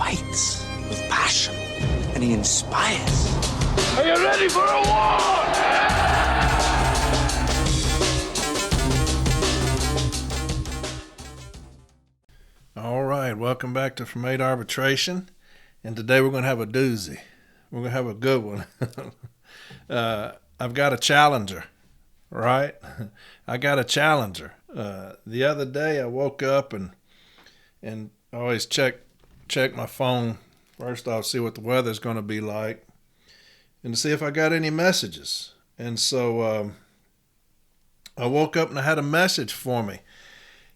fights with passion, and he inspires. Are you ready for a war? All right, welcome back to From 8 Arbitration, and today we're going to have a doozy. We're going to have a good one. I've got a challenger, right? I got a challenger. The other day I woke up and I always check my phone first off, see what the weather's going to be like, and to see if I got any messages. And so I woke up and I had a message for me.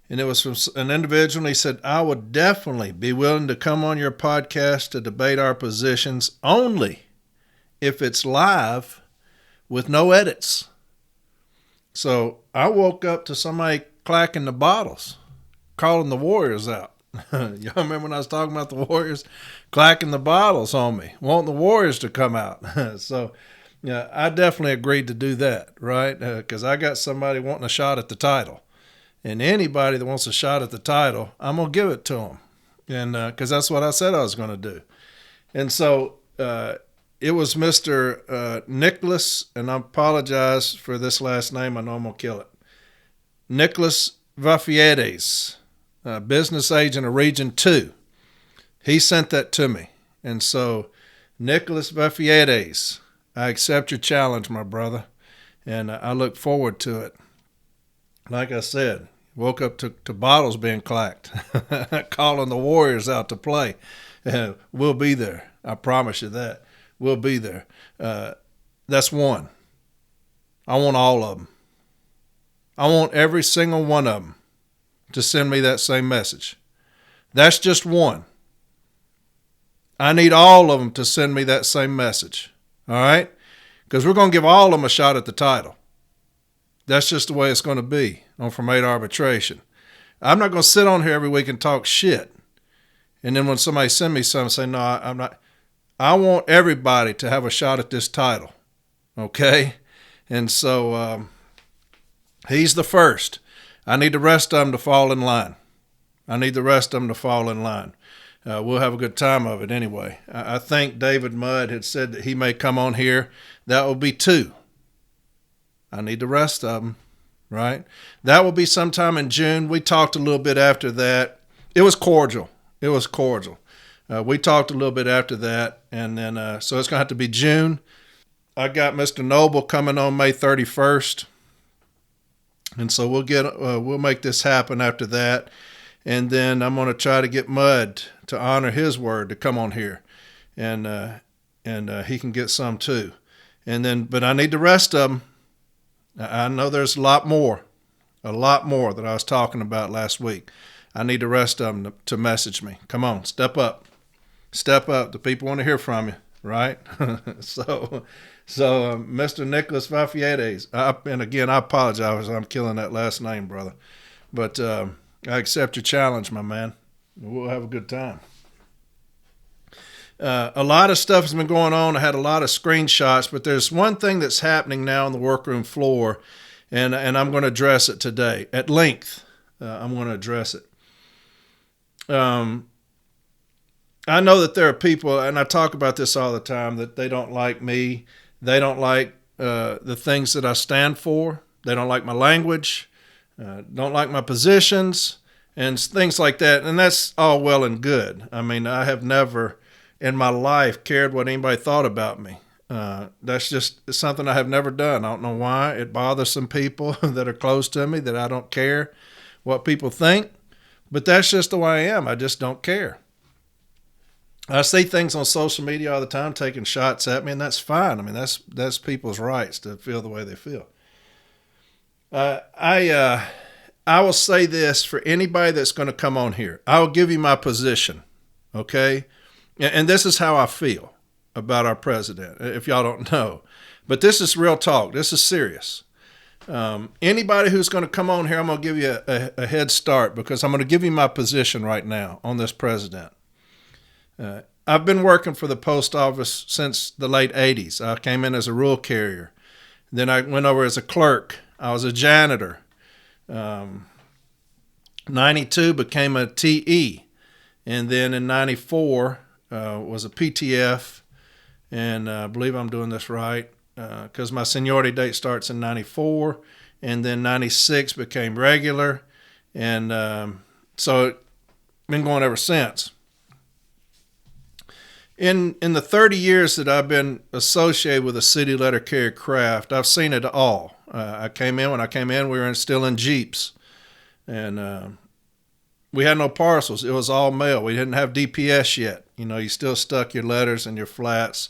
And it was from an individual, and he said, I would definitely be willing to come on your podcast to debate our positions only if it's live with no edits. So I woke up to somebody clacking the bottles, calling the Warriors out. Y'all remember when I was talking about the Warriors clacking the bottles on me, wanting the Warriors to come out? So yeah, I definitely agreed to do that, right? Because I got somebody wanting a shot at the title. And anybody that wants a shot at the title, I'm going to give it to them. And because that's what I said I was going to do. And so it was Mr. Nicholas, and I apologize for this last name. I know I'm going to kill it. Nicholas Vafiades, business agent of Region 2. He sent that to me. And so, Nicholas Vafiades, I accept your challenge, my brother. And I look forward to it. Like I said, woke up to bottles being clacked, calling the Warriors out to play. We'll be there. I promise you that. We'll be there. That's one. I want all of them. I want every single one of them to send me that same message. That's just one. I need all of them to send me that same message. All right? Because we're going to give all of them a shot at the title. That's just the way it's going to be on From 8 Arbitration. I'm not going to sit on here every week and talk shit. And then when somebody send me something, say, no, I'm not. I want everybody to have a shot at this title. Okay? And so he's the first. I need the rest of them to fall in line. We'll have a good time of it anyway. I think David Mudd had said that he may come on here. That will be 2. I need the rest of them, right? That will be sometime in June. We talked a little bit after that. It was cordial. We talked a little bit after that, and then so it's going to have to be June. I got Mr. Noble coming on May 31st, and so we'll make this happen after that, and then I'm going to try to get Mudd to honor his word to come on here, and he can get some too, but I need the rest of them. I know there's a lot more that I was talking about last week. I need the rest of them to message me. Come on, step up. The people want to hear from you, right? So Mr. Nicholas Vafiades, and again, I apologize. I'm killing that last name, brother. But I accept your challenge, my man. We'll have a good time. A lot of stuff has been going on. I had a lot of screenshots, but there's one thing that's happening now on the workroom floor, and I'm going to address it today at length. I'm going to address it. I know that there are people, and I talk about this all the time, that they don't like me. They don't like the things that I stand for. They don't like my language, don't like my positions, and things like that. And that's all well and good. I mean, I have never in my life cared what anybody thought about me. That's just something I have never done. I don't know why. It bothers some people that are close to me that I don't care what people think, but that's just the way I am. I just don't care. I see things on social media all the time taking shots at me, and that's fine. I mean, that's people's rights to feel the way they feel. I will say this for anybody that's going to come on here. I will give you my position, okay? And this is how I feel about our president, if y'all don't know. But this is real talk. This is serious. Anybody who's going to come on here, I'm going to give you a head start because I'm going to give you my position right now on this president. I've been working for the post office since the late 80s. I came in as a rule carrier. Then I went over as a clerk. I was a janitor. 92 became a TE. And then in 94 was a PTF, and I believe I'm doing this right because my seniority date starts in 94, and then 96 became regular, and so it's been going ever since. In the 30 years that I've been associated with a city letter carrier craft, I've seen it all. When I came in, we were still in Jeeps, and we had no parcels. It was all mail. We didn't have DPS yet. You still stuck your letters in your flats,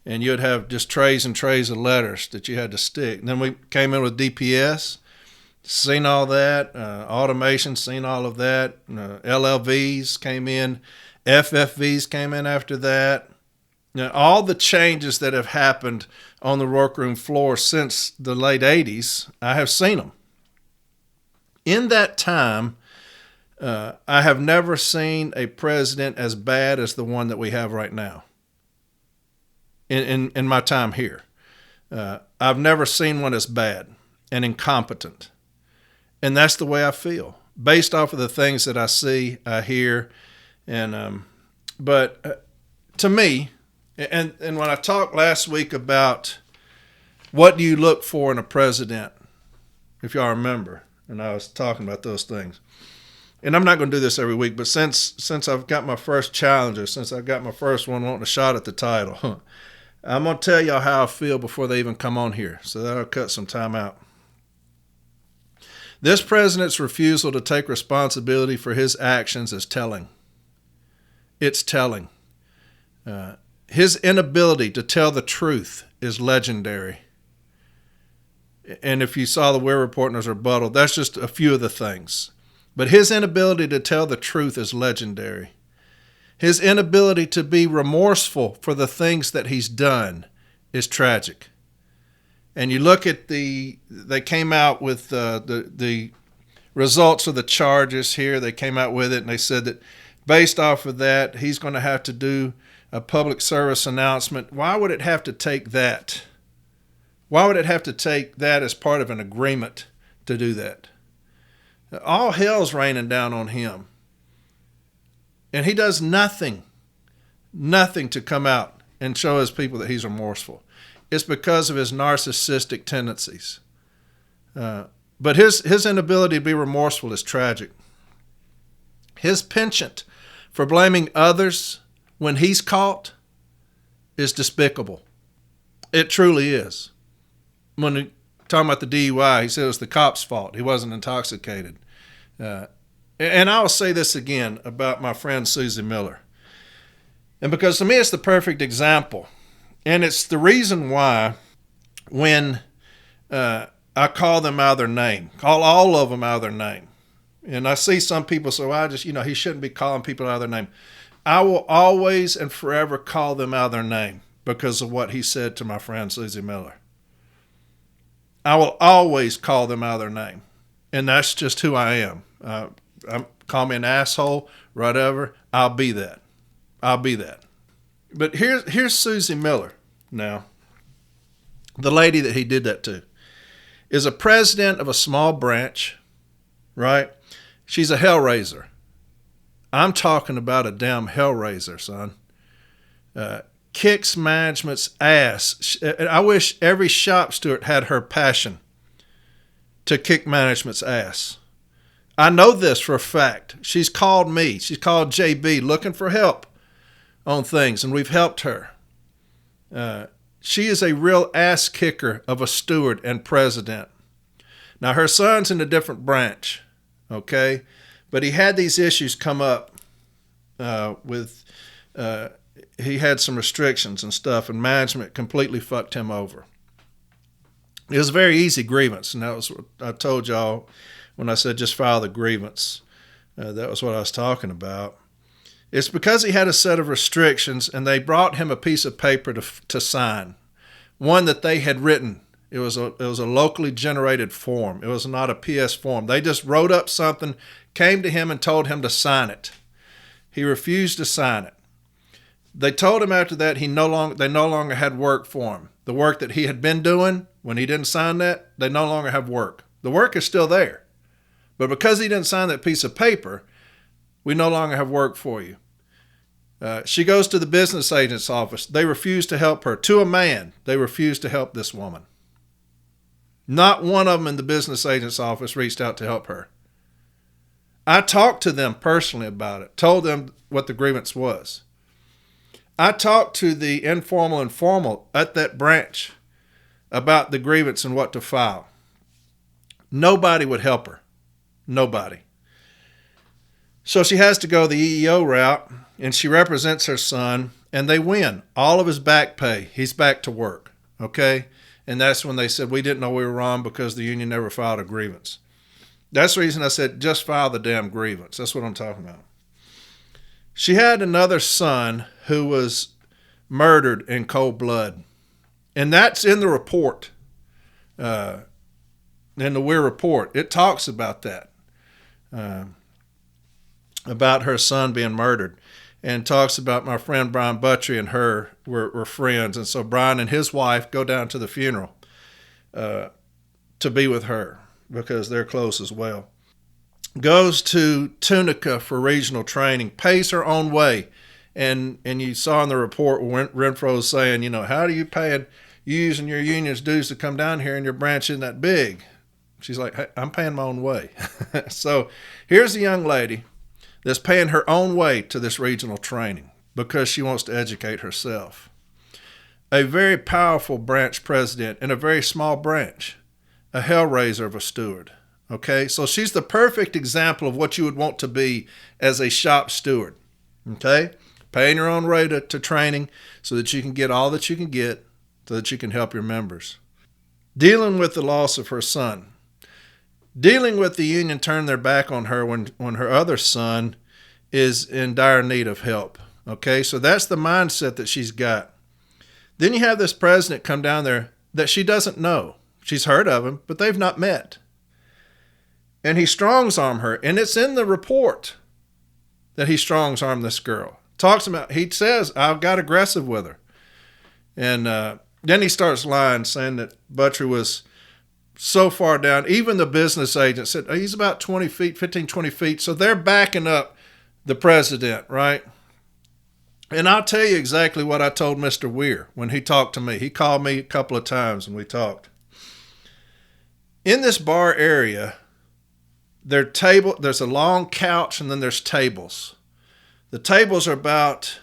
and you'd have just trays and trays of letters that you had to stick. And then we came in with DPS, seen all that, automation, seen all of that. LLVs came in, FFVs came in after that. All the changes that have happened on the workroom floor since the late 80s, I have seen them. In that time, I have never seen a president as bad as the one that we have right now. In my time here, I've never seen one as bad and incompetent, and that's the way I feel based off of the things that I see, I hear, and but to me, and when I talked last week about what do you look for in a president, if y'all remember, and I was talking about those things. And I'm not going to do this every week, but since I've got my first challenger, since I've got my first one wanting a shot at the title, I'm going to tell y'all how I feel before they even come on here. So that'll cut some time out. This president's refusal to take responsibility for his actions is telling. It's telling. His inability to tell the truth is legendary. And if you saw the Weir Report and his rebuttal, that's just a few of the things. But his inability to tell the truth is legendary. His inability to be remorseful for the things that he's done is tragic. And you look at they came out with the results of the charges here. They came out with it, and they said that based off of that, he's going to have to do a public service announcement. Why would it have to take that? Why would it have to take that as part of an agreement to do that? All hell's raining down on him. And he does nothing to come out and show his people that he's remorseful. It's because of his narcissistic tendencies. But his inability to be remorseful is tragic. His penchant for blaming others when he's caught is despicable. It truly is. When talking about the DUI, he said it was the cop's fault. He wasn't intoxicated. And I'll say this again about my friend Susie Miller. And because to me it's the perfect example. And it's the reason why when I call them out of their name, call all of them out of their name. And I see some people say, well, he shouldn't be calling people out of their name. I will always and forever call them out of their name because of what he said to my friend Susie Miller. I will always call them out of their name. And that's just who I am. Call me an asshole, whatever. I'll be that. But here's Susie Miller now. The lady that he did that to is a president of a small branch, right? She's a hellraiser. I'm talking about a damn hellraiser, son. Kicks management's ass. I wish every shop steward had her passion to kick management's ass. I know this for a fact. She's called me. She's called JB looking for help on things, and we've helped her. She is a real ass kicker of a steward and president. Now, her son's in a different branch, okay? But he had these issues come up he had some restrictions and stuff, and management completely fucked him over. It was a very easy grievance, and that was what I told y'all when I said just file the grievance. That was what I was talking about. It's because he had a set of restrictions, and they brought him a piece of paper to sign, one that they had written. It was a locally generated form. It was not a PS form. They just wrote up something, came to him and told him to sign it. He refused to sign it. They told him after that they no longer had work for him. The work that he had been doing, when he didn't sign that, they no longer have work. The work is still there. But because he didn't sign that piece of paper, We no longer have work for you. She goes to the business agent's office. They refuse to help her. To a man, they refuse to help this woman. Not one of them in the business agent's office reached out to help her. I talked to them personally about it, told them what the grievance was. I talked to the informal and formal at that branch about the grievance and what to file. Nobody would help her. Nobody. So she has to go the EEO route, and she represents her son, and they win. All of his back pay, he's back to work, okay? And that's when they said, we didn't know we were wrong because the union never filed a grievance. That's the reason I said, just file the damn grievance. That's what I'm talking about. She had another son who was murdered in cold blood. And that's in the report, in the Weir report. It talks about that, about her son being murdered, and talks about my friend Brian Buttrey and her were friends. And so Brian and his wife go down to the funeral to be with her because they're close as well. Goes to Tunica for regional training, pays her own way. And you saw in the report Renfro was saying, how do you pay you using your union's dues to come down here and your branch isn't that big? She's like, hey, I'm paying my own way. So here's a young lady that's paying her own way to this regional training because she wants to educate herself. A very powerful branch president in a very small branch, a hellraiser of a steward. Okay, so she's the perfect example of what you would want to be as a shop steward. Okay, paying your own way to training so that you can get all that you can get so that you can help your members. Dealing with the loss of her son. Dealing with the union turn their back on her when her other son is in dire need of help. Okay, so that's the mindset that she's got. Then you have this president come down there that she doesn't know. She's heard of him, but they've not met. And he strongs-arm her, and it's in the report that he strongs-armed this girl. He says, I got aggressive with her. And then he starts lying, saying that Buttrey was so far down. Even the business agent said, he's about 20 feet, 15, 20 feet. So they're backing up the president, right? And I'll tell you exactly what I told Mr. Weir when he talked to me. He called me a couple of times and we talked. In this bar area, there's a long couch and then there's tables. The tables are about,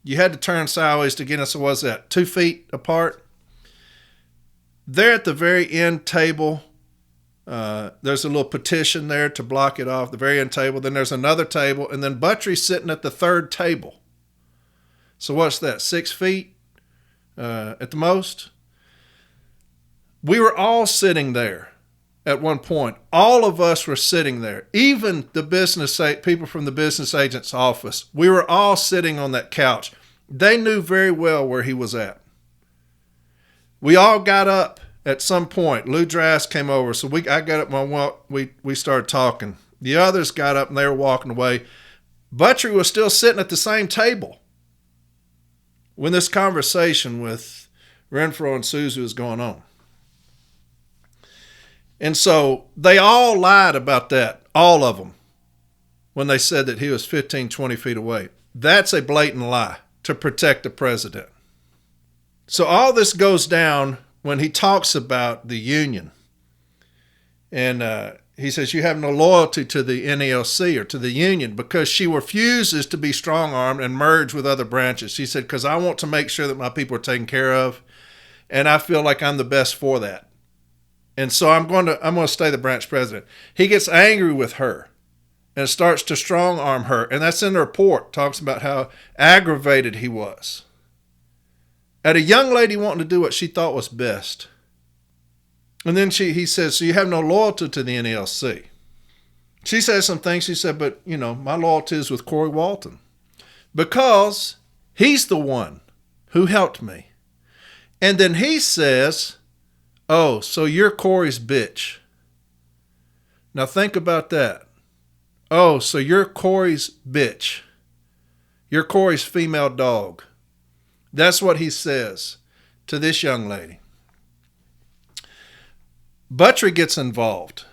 you had to turn sideways to get in, so what's that, 2 feet apart? There at the very end table, there's a little partition there to block it off, the very end table. Then there's another table, and then Buttrey's sitting at the third table. So what's that, 6 feet at the most? We were all sitting there at one point. All of us were sitting there. Even the people from the business agent's office. We were all sitting on that couch. They knew very well where he was at. We all got up at some point. Lou Drass came over, so I got up and we started talking. The others got up and they were walking away. Buttrey was still sitting at the same table when this conversation with Renfro and Susie was going on. And so they all lied about that, all of them, when they said that he was 15, 20 feet away. That's a blatant lie to protect the president. So all this goes down when he talks about the union. And he says, you have no loyalty to the NELC or to the union because she refuses to be strong-armed and merge with other branches. He said, because I want to make sure that my people are taken care of, and I feel like I'm the best for that. And so I'm going to stay the branch president. He gets angry with her and starts to strong-arm her. And that's in the report. Talks about how aggravated he was at a young lady wanting to do what she thought was best. And then he says, so you have no loyalty to the NLC. She says some things. She said, but, my loyalty is with Corey Walton because he's the one who helped me. And then he says, oh, so you're Corey's bitch. Now think about that. Oh, so you're Corey's bitch. You're Corey's female dog. That's what he says to this young lady. Buttrey gets involved.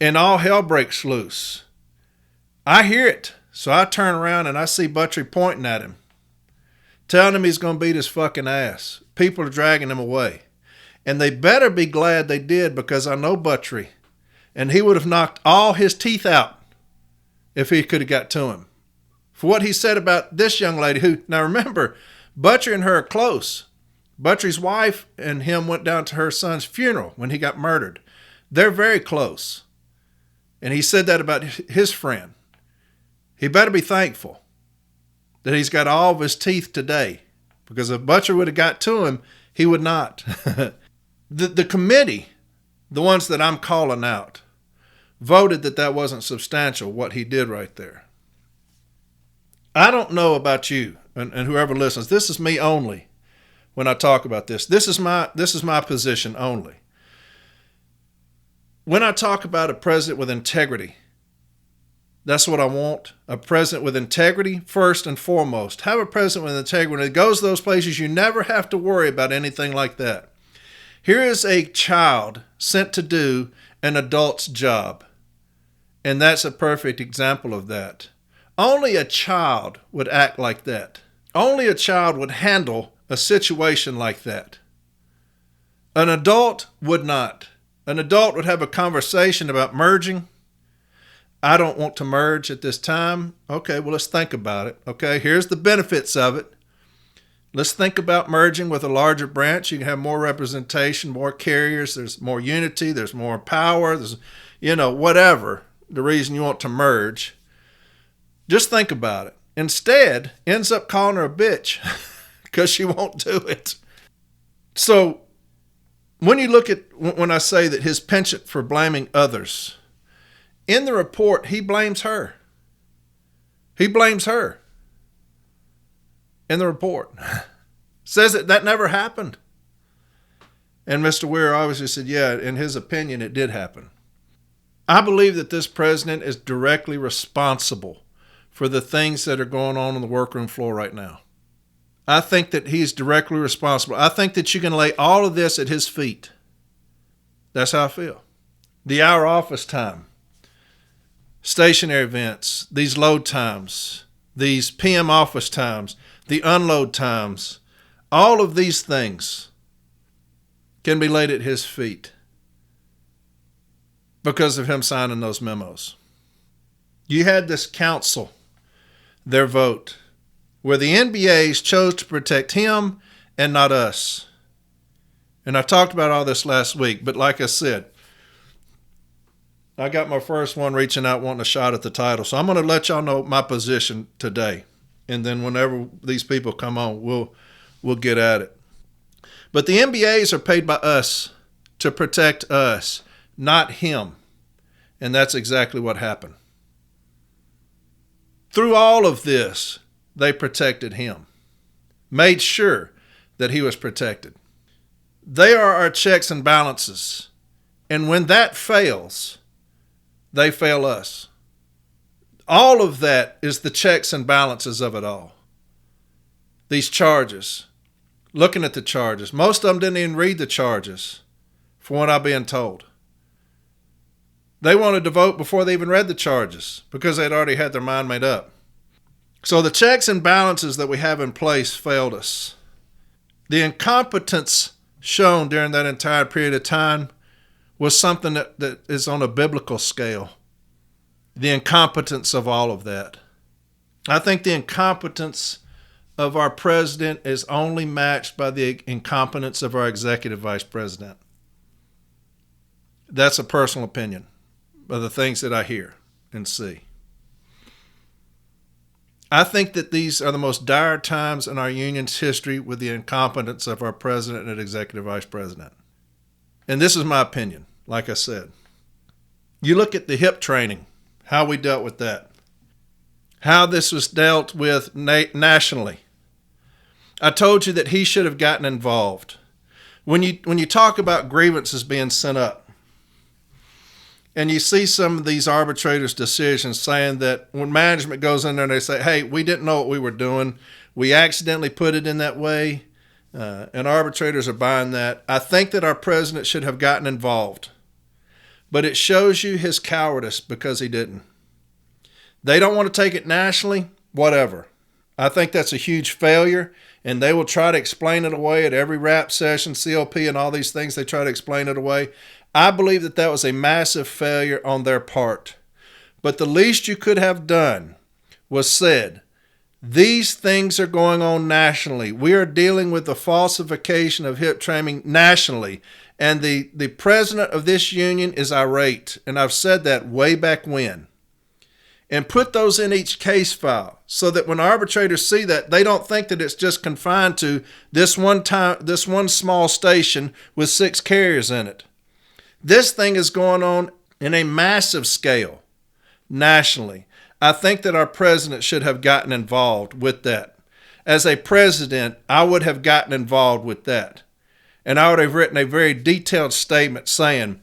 And all hell breaks loose. I hear it. So I turn around and I see Buttrey pointing at him, telling him he's going to beat his fucking ass. People are dragging him away. And they better be glad they did, because I know Buttrey, and he would have knocked all his teeth out if he could have got to him. For what he said about this young lady who, now remember, Buttrey and her are close. Buttrey's wife and him went down to her son's funeral when he got murdered. They're very close. And he said that about his friend. He better be thankful that he's got all of his teeth today, because if Buttrey would have got to him, he would not. The committee, the ones that I'm calling out, voted that wasn't substantial, what he did right there. I don't know about you and whoever listens. This is me only when I talk about this. This is my position only. When I talk about a president with integrity, that's what I want. A president with integrity, first and foremost. Have a president with integrity. When it goes to those places, you never have to worry about anything like that. Here is a child sent to do an adult's job. And that's a perfect example of that. Only a child would act like that. Only a child would handle a situation like that. An adult would not. An adult would have a conversation about merging. I don't want to merge at this time. Okay, well, let's think about it. Okay, here's the benefits of it. Let's think about merging with a larger branch. You can have more representation, more carriers. There's more unity. There's more power. There's, whatever the reason you want to merge. Just think about it. Instead, ends up calling her a bitch because she won't do it. So when you look at, when I say that his penchant for blaming others, in the report, he blames her. He blames her. In the report. Says that never happened. And Mr. Weir obviously said, yeah, in his opinion, it did happen. I believe that this president is directly responsible for the things that are going on the workroom floor right now. I think that he's directly responsible. I think that you can lay all of this at his feet. That's how I feel. The hour office time, stationary events, these load times, these PM office times, the unload times, all of these things can be laid at his feet because of him signing those memos. You had this council, their vote, where the NBAs chose to protect him and not us. And I talked about all this last week, but like I said, I got my first one reaching out wanting a shot at the title. So I'm going to let y'all know my position today. And then whenever these people come on, we'll get at it. But the NBAs are paid by us to protect us, not him. And that's exactly what happened. Through all of this, they protected him, made sure that he was protected. They are our checks and balances. And when that fails, they fail us. All of that is the checks and balances of it all. These charges, looking at the charges. Most of them didn't even read the charges, from what I'm being told. They wanted to vote before they even read the charges because they'd already had their mind made up. So the checks and balances that we have in place failed us. The incompetence shown during that entire period of time was something that is on a biblical scale. The incompetence of all of that. I think the incompetence of our president is only matched by the incompetence of our executive vice president. That's a personal opinion of the things that I hear and see. I think that these are the most dire times in our union's history with the incompetence of our president and executive vice president. And this is my opinion, like I said. You look at the HIP training, how we dealt with that, how this was dealt with nationally. I told you that he should have gotten involved. When you talk about grievances being sent up, and you see some of these arbitrators' decisions saying that when management goes in there and they say, hey, we didn't know what we were doing, we accidentally put it in that way, and arbitrators are buying that. I think that our president should have gotten involved. But it shows you his cowardice because he didn't. They don't want to take it nationally, whatever. I think that's a huge failure, and they will try to explain it away at every rap session, COP, and all these things. They try to explain it away. I believe that that was a massive failure on their part. But the least you could have done was said, these things are going on nationally. We are dealing with the falsification of hip training nationally. And the president of this union is irate. And I've said that way back when. And put those in each case file so that when arbitrators see that, they don't think that it's just confined to this one small station with 6 carriers in it. This thing is going on in a massive scale nationally. I think that our president should have gotten involved with that. As a president, I would have gotten involved with that. And I would have written a very detailed statement saying,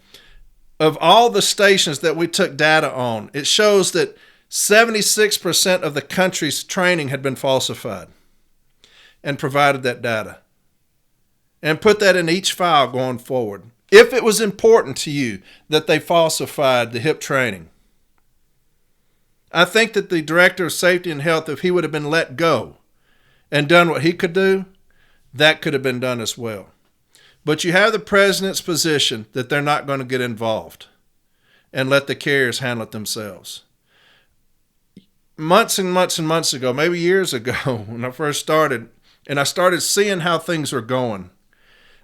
of all the stations that we took data on, it shows that 76% of the country's training had been falsified, and provided that data. And put that in each file going forward. If it was important to you that they falsified the hip training. I think that the director of safety and health, if he would have been let go and done what he could do, that could have been done as well. But you have the president's position that they're not going to get involved and let the carriers handle it themselves. Months and months and months ago, maybe years ago, when I first started, and I started seeing how things were going,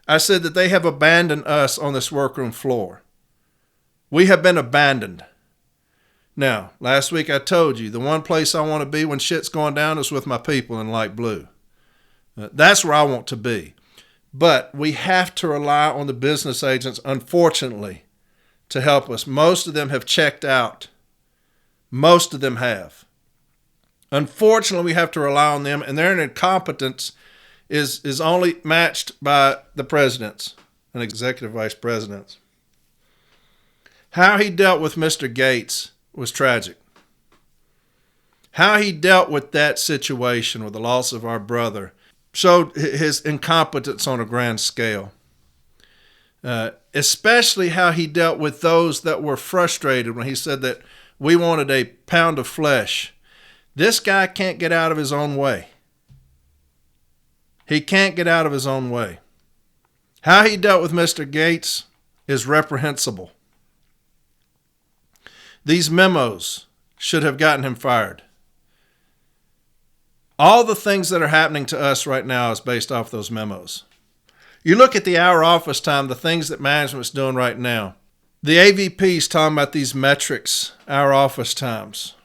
I said that they have abandoned us on this workroom floor. We have been abandoned. Now, last week I told you the one place I want to be when shit's going down is with my people in light blue. That's where I want to be. But we have to rely on the business agents, unfortunately, to help us. Most of them have checked out. Most of them have. Unfortunately, we have to rely on them, and their incompetence is only matched by the presidents and executive vice presidents. How he dealt with Mr. Gates was tragic. How he dealt with that situation with the loss of our brother showed his incompetence on a grand scale. Especially how he dealt with those that were frustrated when he said that we wanted a pound of flesh. This guy can't get out of his own way. He can't get out of his own way. How he dealt with Mr. Gates is reprehensible. These memos should have gotten him fired. All the things that are happening to us right now is based off those memos. You look at the hour office time, the things that management's doing right now. The AVP's talking about these metrics, hour office times.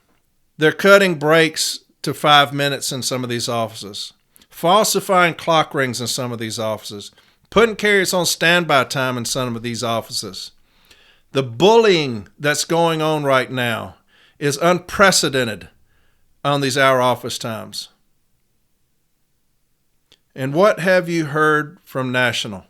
They're cutting breaks to 5 minutes in some of these offices. Falsifying clock rings in some of these offices. Putting carriers on standby time in some of these offices. The bullying that's going on right now is unprecedented on these hour office times. And what have you heard from National?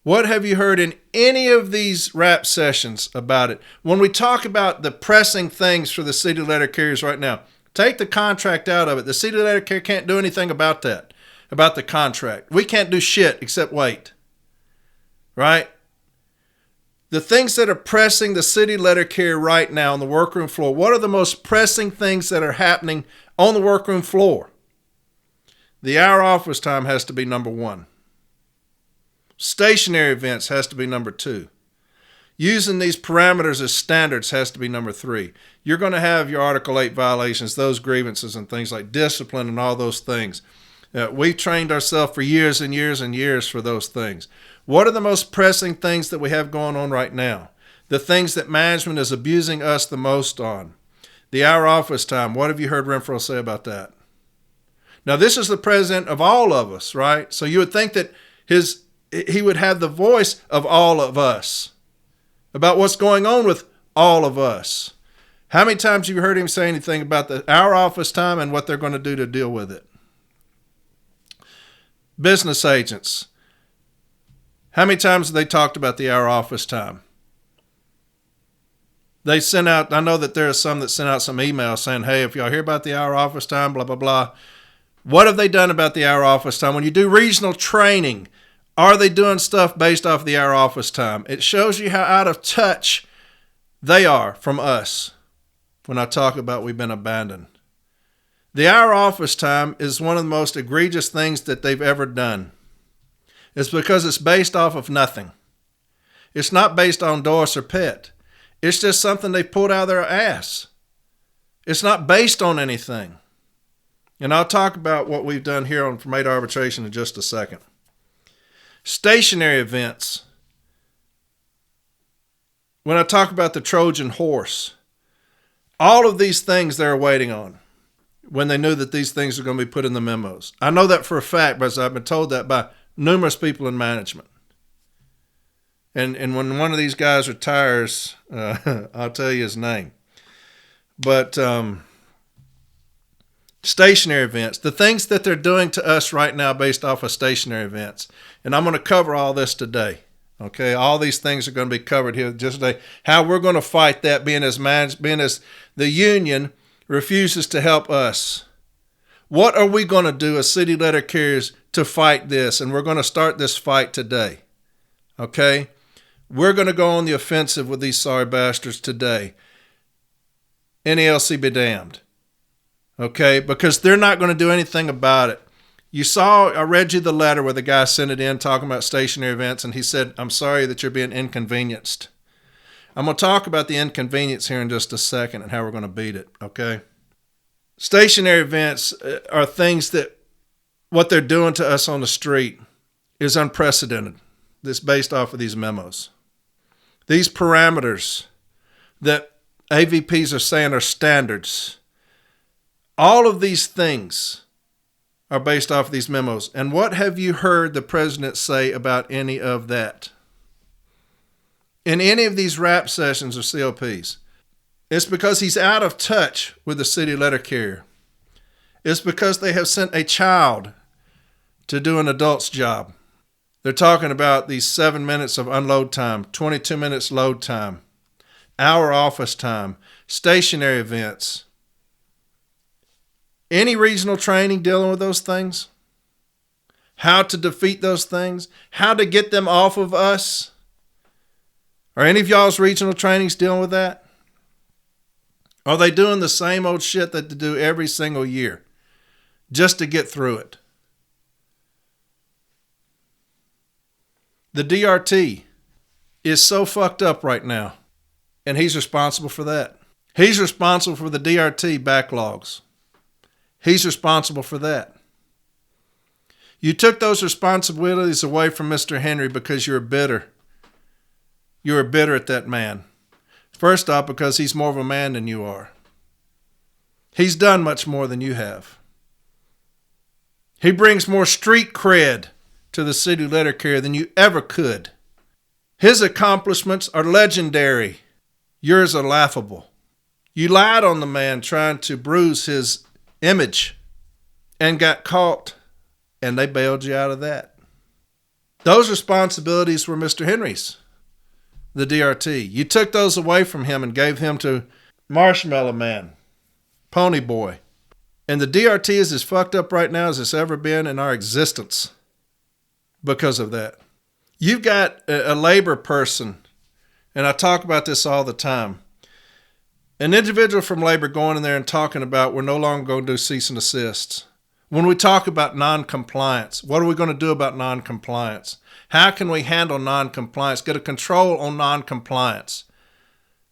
What have you heard in any of these rap sessions about it? When we talk about the pressing things for the city letter carriers right now, take the contract out of it. The city letter carrier can't do anything about that, about the contract. We can't do shit except wait. Right? The things that are pressing the city letter carrier right now on the workroom floor, what are the most pressing things that are happening on the workroom floor? The hour office time has to be number 1. Stationary events has to be number 2. Using these parameters as standards has to be number 3. You're going to have your Article 8 violations, those grievances and things like discipline and all those things. We've trained ourselves for years and years and years for those things. What are the most pressing things that we have going on right now? The things that management is abusing us the most on. The hour office time, what have you heard Renfro say about that? Now, this is the president of all of us, right? So you would think that he would have the voice of all of us about what's going on with all of us. How many times have you heard him say anything about the hour office time and what they're going to do to deal with it? Business agents. How many times have they talked about the hour office time? They sent out, I know that there are some that sent out some emails saying, hey, if y'all hear about the hour office time, blah, blah, blah. What have they done about the hour office time? When you do regional training, are they doing stuff based off the hour office time? It shows you how out of touch they are from us. when I talk about we've been abandoned. The hour office time is one of the most egregious things that they've ever done. It's because it's based off of nothing. It's not based on Doris or Pet. It's just something they pulled out of their ass. It's not based on anything. And I'll talk about what we've done here on From 8 Arbitration in just a second. Stationary events. When I talk about the Trojan horse, all of these things they're waiting on when they knew that these things are going to be put in the memos. I know that for a fact because I've been told that by numerous people in management. And when one of these guys retires, I'll tell you his name. But stationary events, the things that they're doing to us right now based off of stationary events. And I'm going to cover all this today. Okay, all these things are going to be covered here just today. How we're going to fight that, being as the union refuses to help us. What are we going to do as city letter carriers to fight this? And we're going to start this fight today. Okay, we're going to go on the offensive with these sorry bastards today. NELC be damned. Okay, because they're not going to do anything about it. I read you the letter where the guy sent it in talking about stationary events, and he said, I'm sorry that you're being inconvenienced. I'm going to talk about the inconvenience here in just a second and how we're going to beat it, okay? Stationary events are things that what they're doing to us on the street is unprecedented. This based off of these memos. These parameters that AVPs are saying are standards, all of these things are based off of these memos. And what have you heard the president say about any of that? In any of these rap sessions or COPs, it's because he's out of touch with the city letter carrier. It's because they have sent a child to do an adult's job. They're talking about these 7 minutes of unload time, 22 minutes load time, hour office time, stationary events. Any regional training dealing with those things? How to defeat those things? How to get them off of us? Are any of y'all's regional trainings dealing with that? Are they doing the same old shit that they do every single year just to get through it? The DRT is so fucked up right now, and he's responsible for that. He's responsible for the DRT backlogs. He's responsible for that. You took those responsibilities away from Mr. Henry because you're bitter. You were bitter at that man. First off, because he's more of a man than you are. He's done much more than you have. He brings more street cred to the city letter carrier than you ever could. His accomplishments are legendary. Yours are laughable. You lied on the man trying to bruise his image and got caught, and they bailed you out of that. Those responsibilities were Mr. Henry's, the DRT. You took those away from him and gave him to Marshmallow Man, Pony Boy. And the DRT is as fucked up right now as it's ever been in our existence because of that. You've got a labor person, and I talk about this all the time. An individual from labor going in there and talking about we're no longer going to do cease and desists. When we talk about non-compliance, what are we going to do about non-compliance? How can we handle non-compliance, get a control on non-compliance?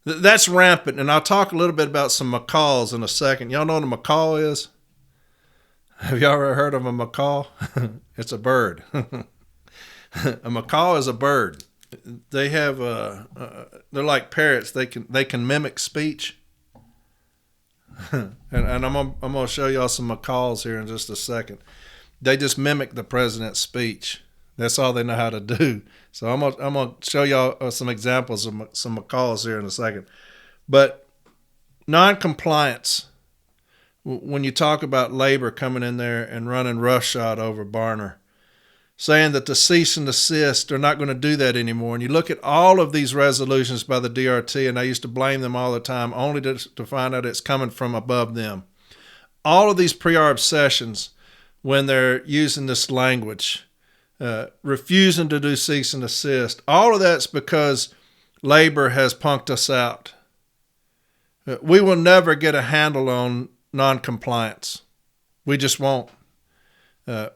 That's rampant, and I'll talk a little bit about some macaws in a second. Y'all know what a macaw is? Have y'all ever heard of a macaw? It's a bird. A macaw is a bird. They have they're like parrots. They can mimic speech. and I'm gonna show y'all some macaws here in just a second. They just mimic the president's speech. That's all they know how to do. So I'm gonna show y'all some examples of some macaws here in a second. But non-compliance. When you talk about labor coming in there and running roughshod over Barner, saying that the cease and desist are not going to do that anymore. And you look at all of these resolutions by the DRT, and I used to blame them all the time, only to find out it's coming from above them. All of these pre-arb sessions, when they're using this language, refusing to do cease and desist, all of that's because labor has punked us out. We will never get a handle on noncompliance. We just won't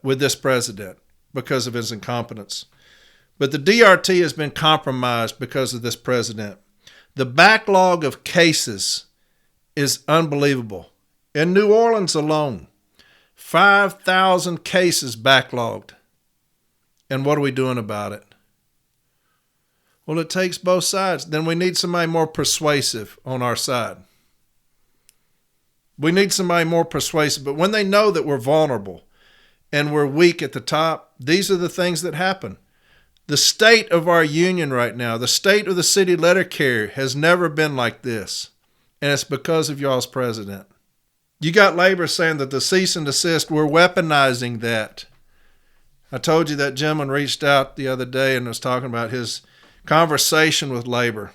with this president because of his incompetence. But the DRT has been compromised because of this president. The backlog of cases is unbelievable. In New Orleans alone, 5,000 cases backlogged. And what are we doing about it? Well, it takes both sides. Then we need somebody more persuasive on our side. We need somebody more persuasive. But when they know that we're vulnerable and we're weak at the top, these are the things that happen. The state of our union right now, the state of the city letter carrier has never been like this. And it's because of y'all's president. You got labor saying that the cease and desist, we're weaponizing that. I told you that gentleman reached out the other day and was talking about his conversation with labor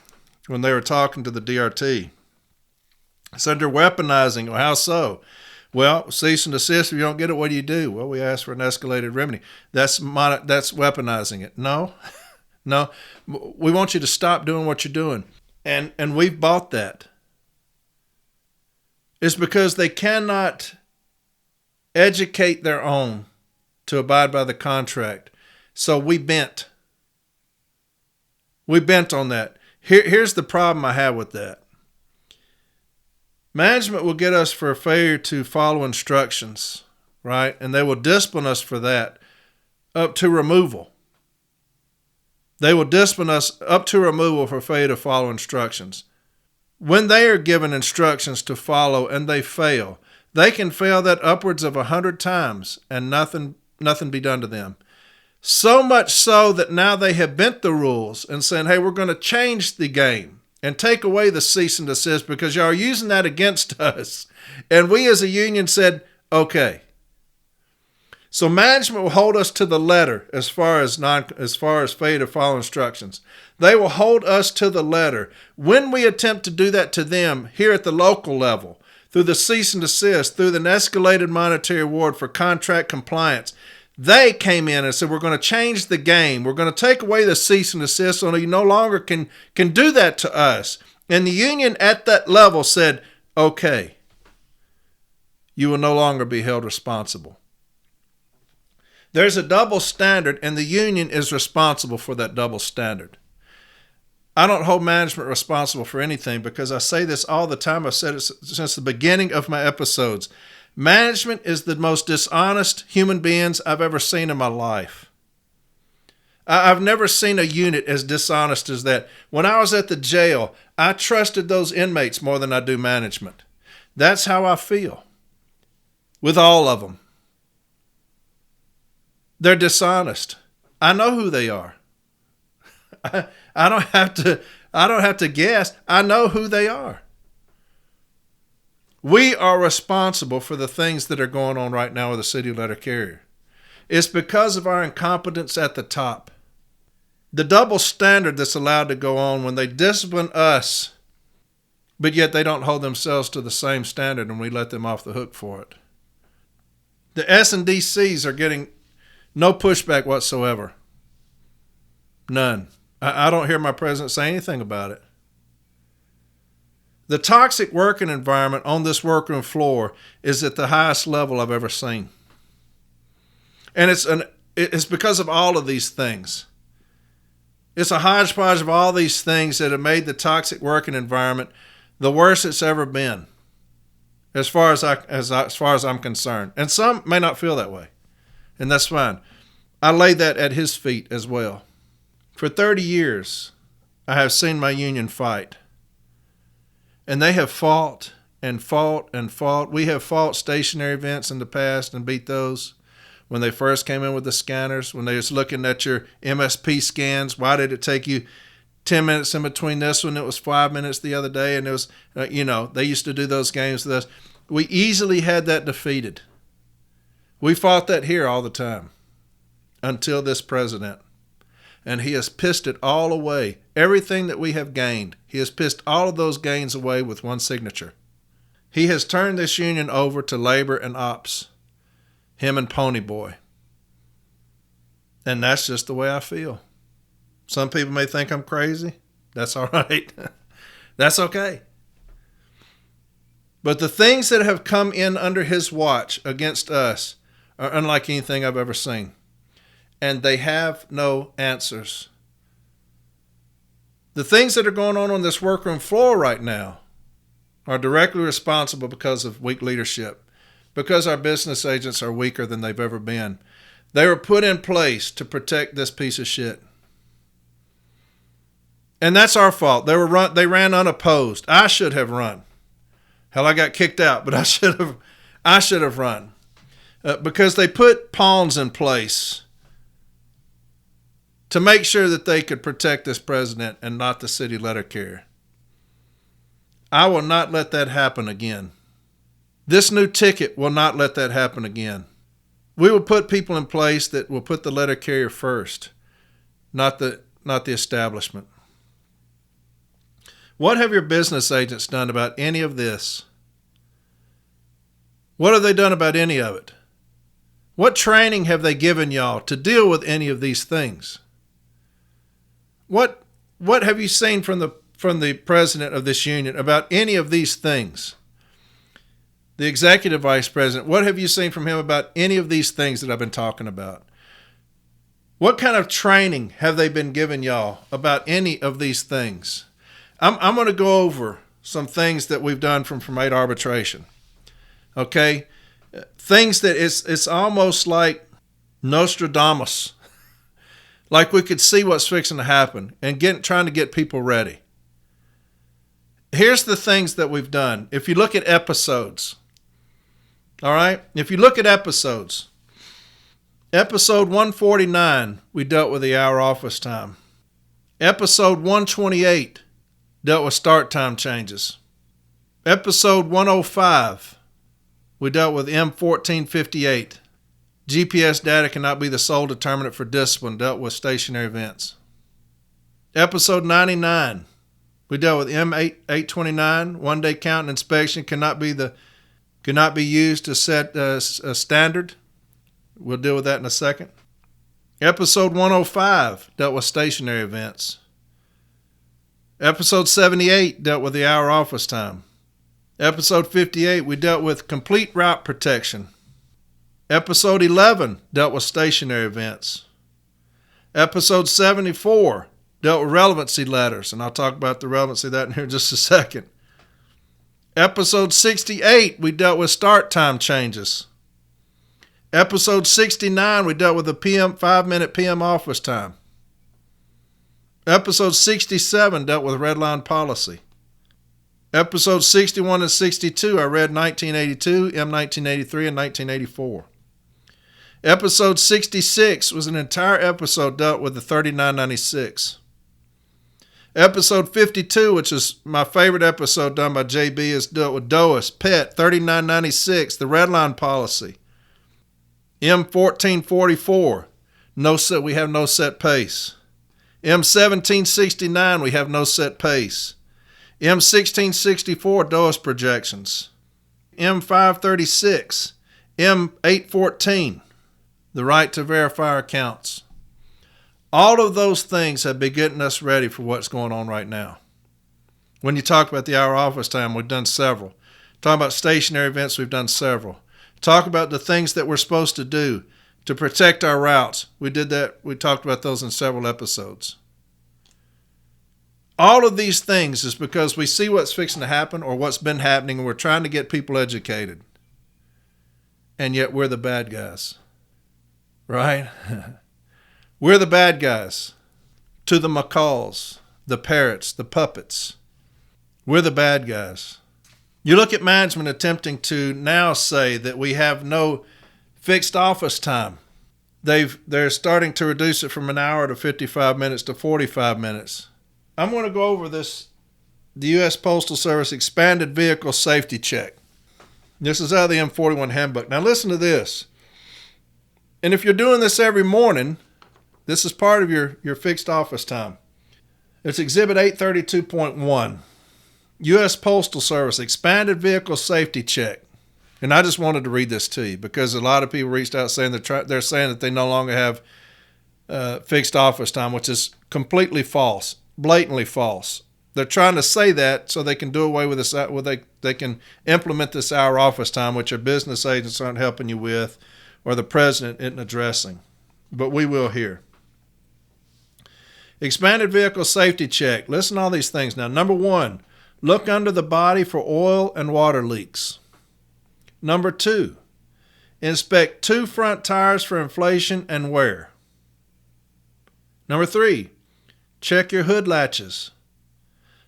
when they were talking to the DRT. I said they're weaponizing. Well, how so? Well, cease and desist. If you don't get it, what do you do? Well, we ask for an escalated remedy. That's weaponizing it. No. We want you to stop doing what you're doing. And we've bought that. It's because they cannot educate their own to abide by the contract. So we bent. We bent on that. Here's the problem I have with that. Management will get us for a failure to follow instructions, right? And they will discipline us for that up to removal. They will discipline us up to removal for failure to follow instructions. When they are given instructions to follow and they fail, they can fail that upwards of 100 times and nothing be done to them. So much so that now they have bent the rules and saying, hey, we're going to change the game and take away the cease and desist because y'all are using that against us. And we as a union said, okay. So management will hold us to the letter as far as failure to follow instructions. They will hold us to the letter. When we attempt to do that to them here at the local level, through the cease and desist, through the escalated monetary award for contract compliance, they came in and said, we're going to change the game. We're going to take away the cease and desist so you no longer can do that to us. And the union at that level said, okay, you will no longer be held responsible. There's a double standard, and the union is responsible for that double standard. I don't hold management responsible for anything because I say this all the time. I've said it since the beginning of my episodes. Management is the most dishonest human beings I've ever seen in my life. I've never seen a unit as dishonest as that. When I was at the jail, I trusted those inmates more than I do management. That's how I feel with all of them. They're dishonest. I know who they are. I don't have to guess. I know who they are. We are responsible for the things that are going on right now with the city letter carrier. It's because of our incompetence at the top. The double standard that's allowed to go on when they discipline us, but yet they don't hold themselves to the same standard and we let them off the hook for it. The S&DCs are getting no pushback whatsoever. None. I don't hear my president say anything about it. The toxic working environment on this workroom floor is at the highest level I've ever seen. And it's because of all of these things. It's a hodgepodge of all these things that have made the toxic working environment the worst it's ever been, as far as I'm concerned. And some may not feel that way, and that's fine. I lay that at his feet as well. For 30 years, I have seen my union fight. And they have fought and fought and fought. We have fought stationary events in the past and beat those. When they first came in with the scanners, when they was looking at your MSP scans, why did it take you 10 minutes in between this one? It was 5 minutes the other day, and it was, they used to do those games with us. We easily had that defeated. We fought that here all the time until this president. And he has pissed it all away. Everything that we have gained, he has pissed all of those gains away with one signature. He has turned this union over to labor and ops. Him and Pony Boy. And that's just the way I feel. Some people may think I'm crazy. That's all right. That's okay. But the things that have come in under his watch against us are unlike anything I've ever seen. And they have no answers. The things that are going on this workroom floor right now are directly responsible because of weak leadership, because our business agents are weaker than they've ever been. They were put in place to protect this piece of shit. And that's our fault. They ran unopposed. I should have run. Hell, I got kicked out, but I should have run. Because they put pawns in place to make sure that they could protect this president and not the city letter carrier. I will not let that happen again. This new ticket will not let that happen again. We will put people in place that will put the letter carrier first, not the establishment. What have your business agents done about any of this? What have they done about any of it? What training have they given y'all to deal with any of these things? What have you seen from the president of this union about any of these things? The executive vice president, what have you seen from him about any of these things that I've been talking about? What kind of training have they been giving y'all about any of these things? I'm going to go over some things that we've done from 8 arbitration. Okay? Things that it's almost like Nostradamus. Like we could see what's fixing to happen and trying to get people ready. Here's the things that we've done. If you look at episodes, all right? If you look at episodes, episode 149, we dealt with the hour office time. Episode 128 dealt with start time changes. Episode 105, we dealt with M1458. GPS data cannot be the sole determinant for discipline, dealt with stationary events. Episode 99, we dealt with M829, one-day count and inspection cannot be used to set a standard. We'll deal with that in a second. Episode 105 dealt with stationary events. Episode 78 dealt with the hour office time. Episode 58, we dealt with complete route protection. Episode 11 dealt with stationary events. Episode 74 dealt with relevancy letters, and I'll talk about the relevancy of that in here in just a second. Episode 68, we dealt with start time changes. Episode 69, we dealt with the 5-minute PM office time. Episode 67 dealt with red line policy. Episode 61 and 62, I read 1982, M1983, and 1984. Episode 66 was an entire episode dealt with the 3996. Episode 52, which is my favorite episode done by JB, is dealt with DOAS, PET, 3996, the red line policy. M1444, we have no set pace. M1769, we have no set pace. M1664, DOAS projections. M536, M814, the right to verify accounts. All of those things have been getting us ready for what's going on right now. When you talk about the hour office time, we've done several. Talk about stationary events, we've done several. Talk about the things that we're supposed to do to protect our routes. We did that. We talked about those in several episodes. All of these things is because we see what's fixing to happen or what's been happening, and we're trying to get people educated. And yet we're the bad guys. Right? We're the bad guys. To the macaws, the parrots, the puppets. We're the bad guys. You look at management attempting to now say that we have no fixed office time. They're starting to reduce it from an hour to 55 minutes to 45 minutes. I'm going to go over the U.S. Postal Service expanded vehicle safety check. This is out of the M41 handbook. Now listen to this. And if you're doing this every morning, this is part of your fixed office time. It's Exhibit 832.1. U.S. Postal Service expanded vehicle safety check. And I just wanted to read this to you because a lot of people reached out saying they're saying that they no longer have fixed office time, which is completely false, blatantly false. They're trying to say that so they can do away with this. They can implement this hour office time, which your business agents aren't helping you with, or the president isn't addressing. But we will here. Expanded vehicle safety check. Listen to all these things now. Number 1, look under the body for oil and water leaks. Number 2, inspect 2 front tires for inflation and wear. Number 3, check your hood latches.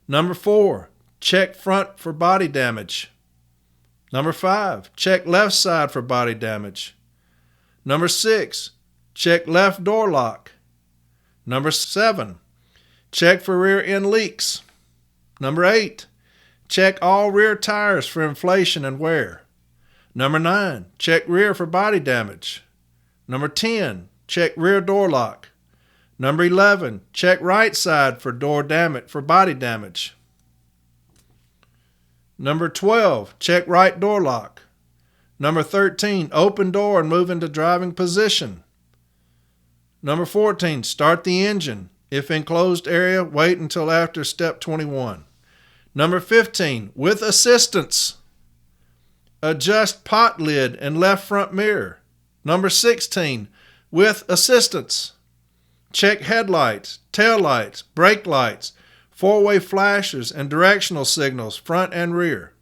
Number 4, check front for body damage. Number 5, check left side for body damage. Number 6, check left door lock. Number 7, check for rear end leaks. Number 8, check all rear tires for inflation and wear. Number 9, check rear for body damage. Number 10, check rear door lock. Number 11, check right side for body damage. Number 12, check right door lock. Number 13, open door and move into driving position. Number 14, start the engine. If in closed area, wait until after step 21. Number 15, with assistance, adjust pot lid and left front mirror. Number 16, with assistance, check headlights, tail lights, brake lights, 4-way flashers, and directional signals, front and rear.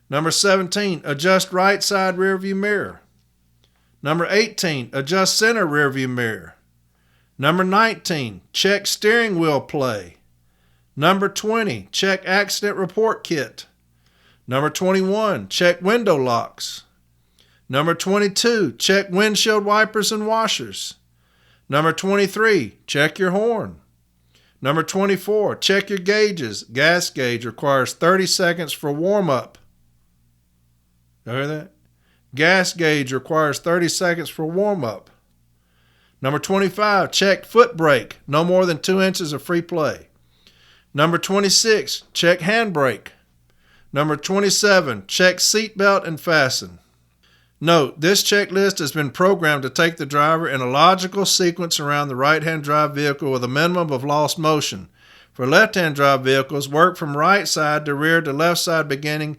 Number 17, adjust right side rear view mirror. Number 18, adjust center rear view mirror. Number 19, check steering wheel play. Number 20, check accident report kit. Number 21, check window locks. Number 22, check windshield wipers and washers. Number 23, check your horn. Number 24, check your gauges. Gas gauge requires 30 seconds for warm-up. You hear that? Gas gauge requires 30 seconds for warm-up. Number 25, check foot brake. No more than 2 inches of free play. Number 26, check handbrake. Number 27, check seatbelt and fasten. Note, this checklist has been programmed to take the driver in a logical sequence around the right-hand drive vehicle with a minimum of lost motion. For left-hand drive vehicles, work from right side to rear to left side beginning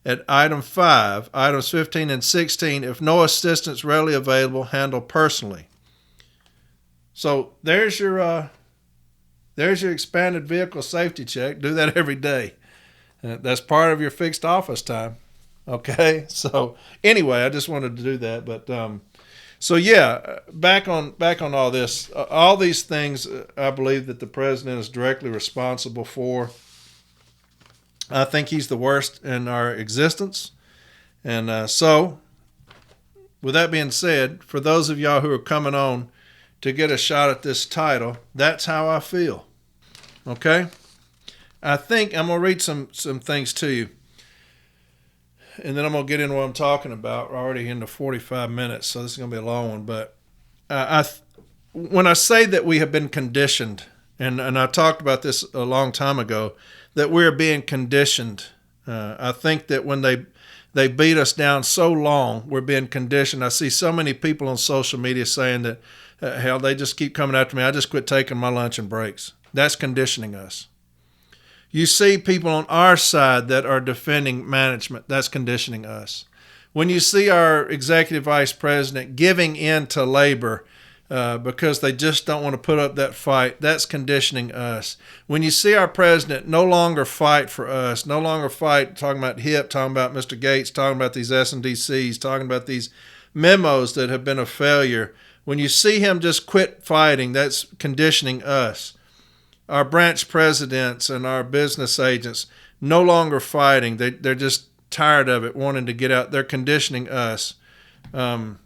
at item 5. Items 15 and 16, if no assistance readily available, handle personally. So there's your expanded vehicle safety check. Do that every day. That's part of your fixed office time. Okay, so anyway, I just wanted to do that, but so yeah, back on all this, all these things, I believe that the president is directly responsible for. I think he's the worst in our existence, and so with that being said, for those of y'all who are coming on to get a shot at this title, that's how I feel. Okay, I think I'm gonna read some things to you. And then I'm going to get into what I'm talking about. We're already into 45 minutes, so this is going to be a long one. But when I say that we have been conditioned, and I talked about this a long time ago, that we're being conditioned. I think that when they beat us down so long, we're being conditioned. I see so many people on social media saying that, hell, they just keep coming after me. I just quit taking my lunch and breaks. That's conditioning us. You see people on our side that are defending management. That's conditioning us. When you see our executive vice president giving in to labor because they just don't want to put up that fight, that's conditioning us. When you see our president no longer fight for us, no longer fight, talking about HIP, talking about Mr. Gates, talking about these S&DCs, talking about these memos that have been a failure, when you see him just quit fighting, that's conditioning us. Our branch presidents and our business agents no longer fighting. They're just tired of it, wanting to get out. They're conditioning us. I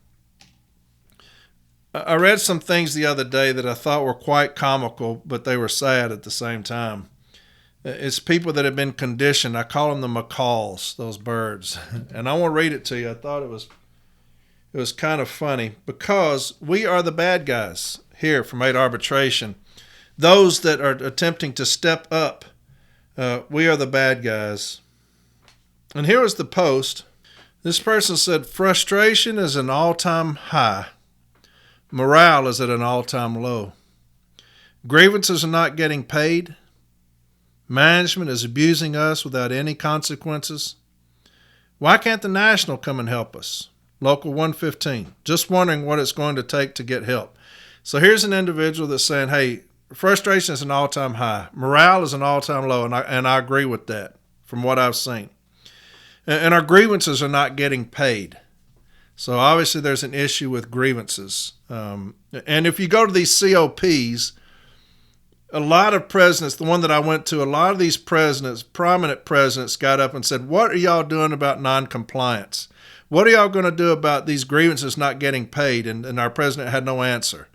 read some things the other day that I thought were quite comical, but they were sad at the same time. It's people that have been conditioned. I call them the macaws, those birds. And I want to read it to you. I thought it was kind of funny because we are the bad guys here from 8 Arbitration. Those that are attempting to step up, we are the bad guys. And here was the post. This person said, frustration is an all-time high. Morale is at an all-time low. Grievances are not getting paid. Management is abusing us without any consequences. Why can't the national come and help us? Local 115. Just wondering what it's going to take to get help. So here's an individual that's saying, hey, frustration is an all-time high. Morale is an all-time low, and I agree with that from what I've seen. And our grievances are not getting paid. So obviously there's an issue with grievances. And if you go to these COPs, a lot of presidents, the one that I went to, a lot of these presidents, prominent presidents, got up and said, what are y'all doing about noncompliance? What are y'all going to do about these grievances not getting paid? And our president had no answer.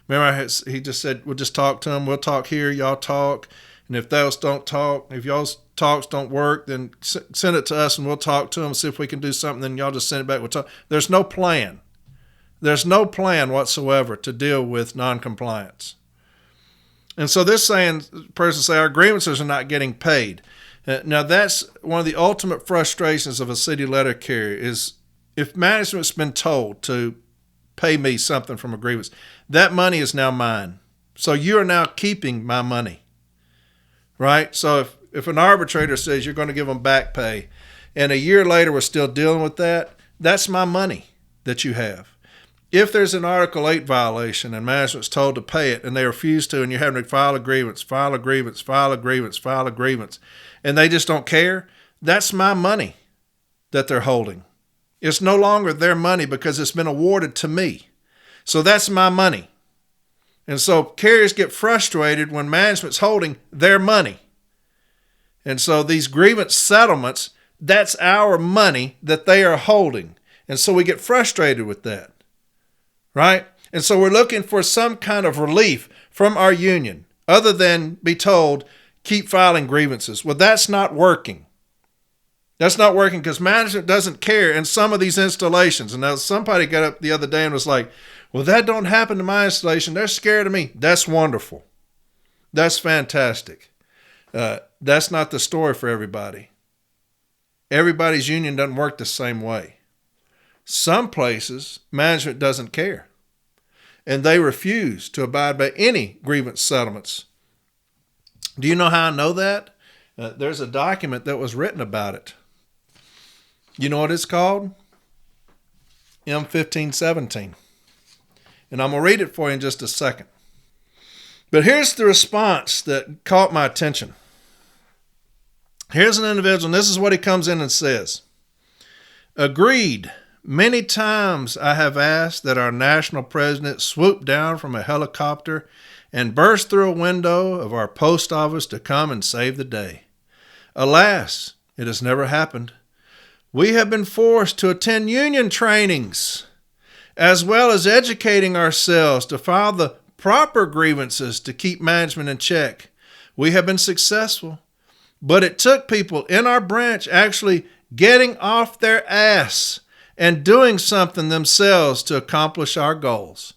Remember, he just said, we'll just talk to them. We'll talk here, y'all talk. And if those don't talk, if y'all's talks don't work, then send it to us and we'll talk to them, see if we can do something. Then y'all just send it back. We'll talk. There's no plan. There's no plan whatsoever to deal with noncompliance. And so this person say our grievances are not getting paid. Now that's one of the ultimate frustrations of a city letter carrier is if management's been told to pay me something from a grievance, that money is now mine. So you are now keeping my money, right? So if an arbitrator says you're going to give them back pay and a year later we're still dealing with that, that's my money that you have. If there's an Article 8 violation and management's told to pay it and they refuse to, and you're having to file a grievance, and they just don't care, that's my money that they're holding. It's no longer their money because it's been awarded to me. So that's my money. And so carriers get frustrated when management's holding their money. And so these grievance settlements, that's our money that they are holding. And so we get frustrated with that. Right? And so we're looking for some kind of relief from our union other than be told, keep filing grievances. Well, that's not working. That's not working because management doesn't care in some of these installations. And now somebody got up the other day and was like, well, that don't happen to my installation. They're scared of me. That's wonderful. That's fantastic. That's not the story for everybody. Everybody's union doesn't work the same way. Some places, management doesn't care, and they refuse to abide by any grievance settlements. Do you know how I know that? There's a document that was written about it. You know what it's called? M1517. And I'm going to read it for you in just a second. But here's the response that caught my attention. Here's an individual, and this is what he comes in and says. Agreed. Many times I have asked that our national president swoop down from a helicopter and burst through a window of our post office to come and save the day. Alas, it has never happened. We have been forced to attend union trainings, as well as educating ourselves to file the proper grievances to keep management in check. We have been successful, but it took people in our branch actually getting off their ass and doing something themselves to accomplish our goals.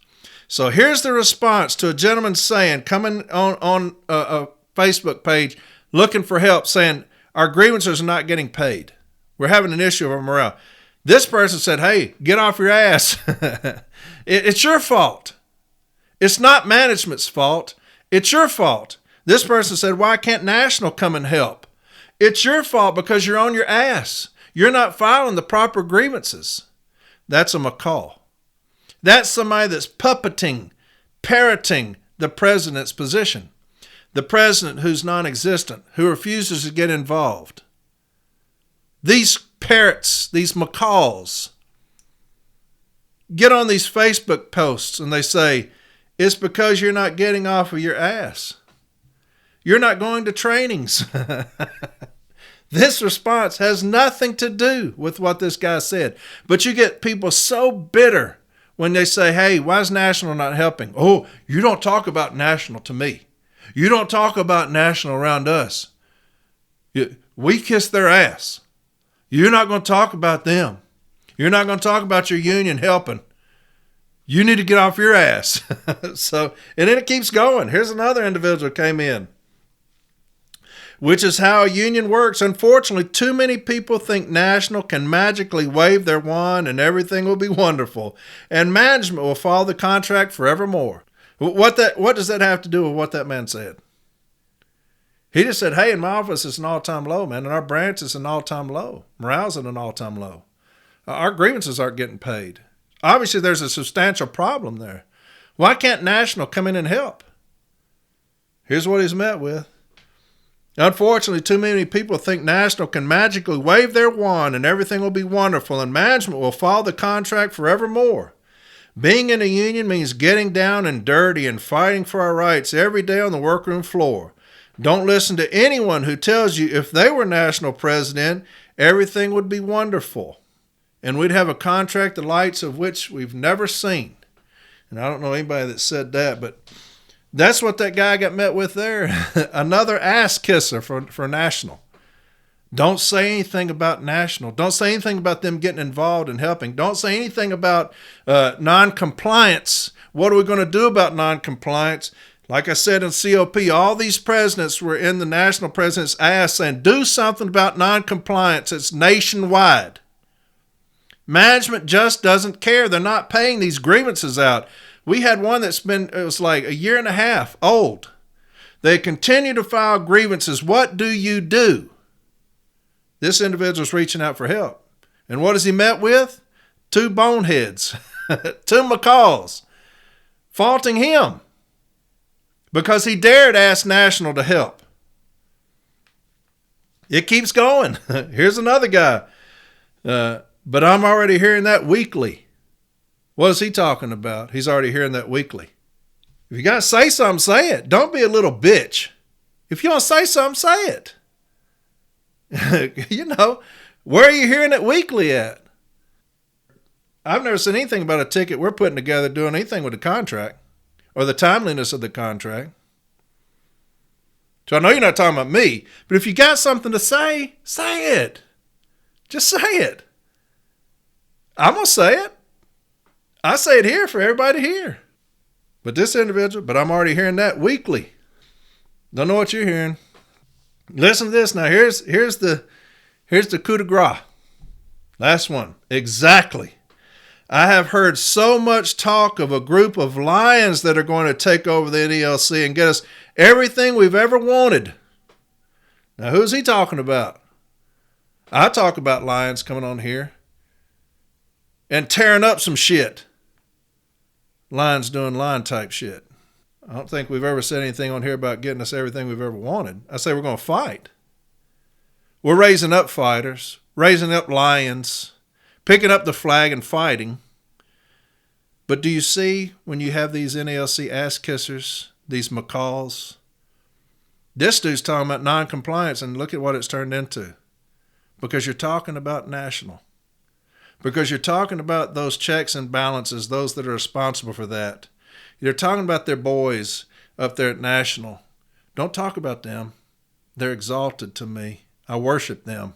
So here's the response to a gentleman saying, coming on a Facebook page, looking for help, saying, our grievances are not getting paid. We're having an issue of our morale. This person said, hey, get off your ass. It's your fault. It's not management's fault. It's your fault. This person said, why can't National come and help? It's your fault because you're on your ass. You're not filing the proper grievances. That's a macaw. That's somebody that's puppeting, parroting the president's position. The president who's non-existent, who refuses to get involved. These parrots, these macaws, get on these Facebook posts and they say, it's because you're not getting off of your ass. You're not going to trainings. This response has nothing to do with what this guy said. But you get people so bitter when they say, hey, why is National not helping? Oh, you don't talk about National to me. You don't talk about National around us. We kiss their ass. You're not going to talk about them. You're not going to talk about your union helping. You need to get off your ass. So, and then it keeps going. Here's another individual came in, which is how a union works. Unfortunately, too many people think National can magically wave their wand and everything will be wonderful, and management will follow the contract forevermore. What does that have to do with what that man said? He just said, hey, in my office it's an all-time low, man. In our branch it's an all-time low. Morale's at an all-time low. Our grievances aren't getting paid. Obviously there's a substantial problem there. Why can't National come in and help? Here's what he's met with. Unfortunately, too many people think National can magically wave their wand and everything will be wonderful and management will follow the contract forevermore. Being in a union means getting down and dirty and fighting for our rights every day on the workroom floor. Don't listen to anyone who tells you if they were National president, everything would be wonderful. And we'd have a contract the likes of which we've never seen. And I don't know anybody that said that, but that's what that guy got met with there. Another ass kisser for National. Don't say anything about National. Don't say anything about them getting involved and helping. Don't say anything about non-compliance. What are we going to do about non-compliance? Like I said in COP, all these presidents were in the National president's ass saying, do something about non-compliance. It's nationwide. Management just doesn't care. They're not paying these grievances out. We had one it was like a year and a half old. They continue to file grievances. What do you do? This individual's reaching out for help. And what has he met with? 2 boneheads, 2 macaws, faulting him because he dared ask National to help. It keeps going. Here's another guy. But I'm already hearing that weekly. What is he talking about? He's already hearing that weekly. If you got to say something, say it. Don't be a little bitch. If you want to say something, say it. You know, where are you hearing it weekly at? I've never seen anything about a ticket we're putting together doing anything with the contract or the timeliness of the contract. So I know you're not talking about me, but if you got something to say, say it. Just say it. I'm going to say it. I say it here for everybody to hear. But this individual, I'm already hearing that weekly. Don't know what you're hearing. Listen to this now. Here's the coup de grace. Last one. Exactly. I have heard so much talk of a group of lions that are going to take over the NELC and get us everything we've ever wanted. Now, who's he talking about? I talk about lions coming on here and tearing up some shit. Lions doing lion type shit. I don't think we've ever said anything on here about getting us everything we've ever wanted. I say we're going to fight. We're raising up fighters, raising up lions, picking up the flag and fighting. But do you see when you have these NALC ass kissers, these macaws? This dude's talking about non-compliance, and look at what it's turned into. Because you're talking about National. Because you're talking about those checks and balances, those that are responsible for that. You're talking about their boys up there at National. Don't talk about them. They're exalted to me. I worship them.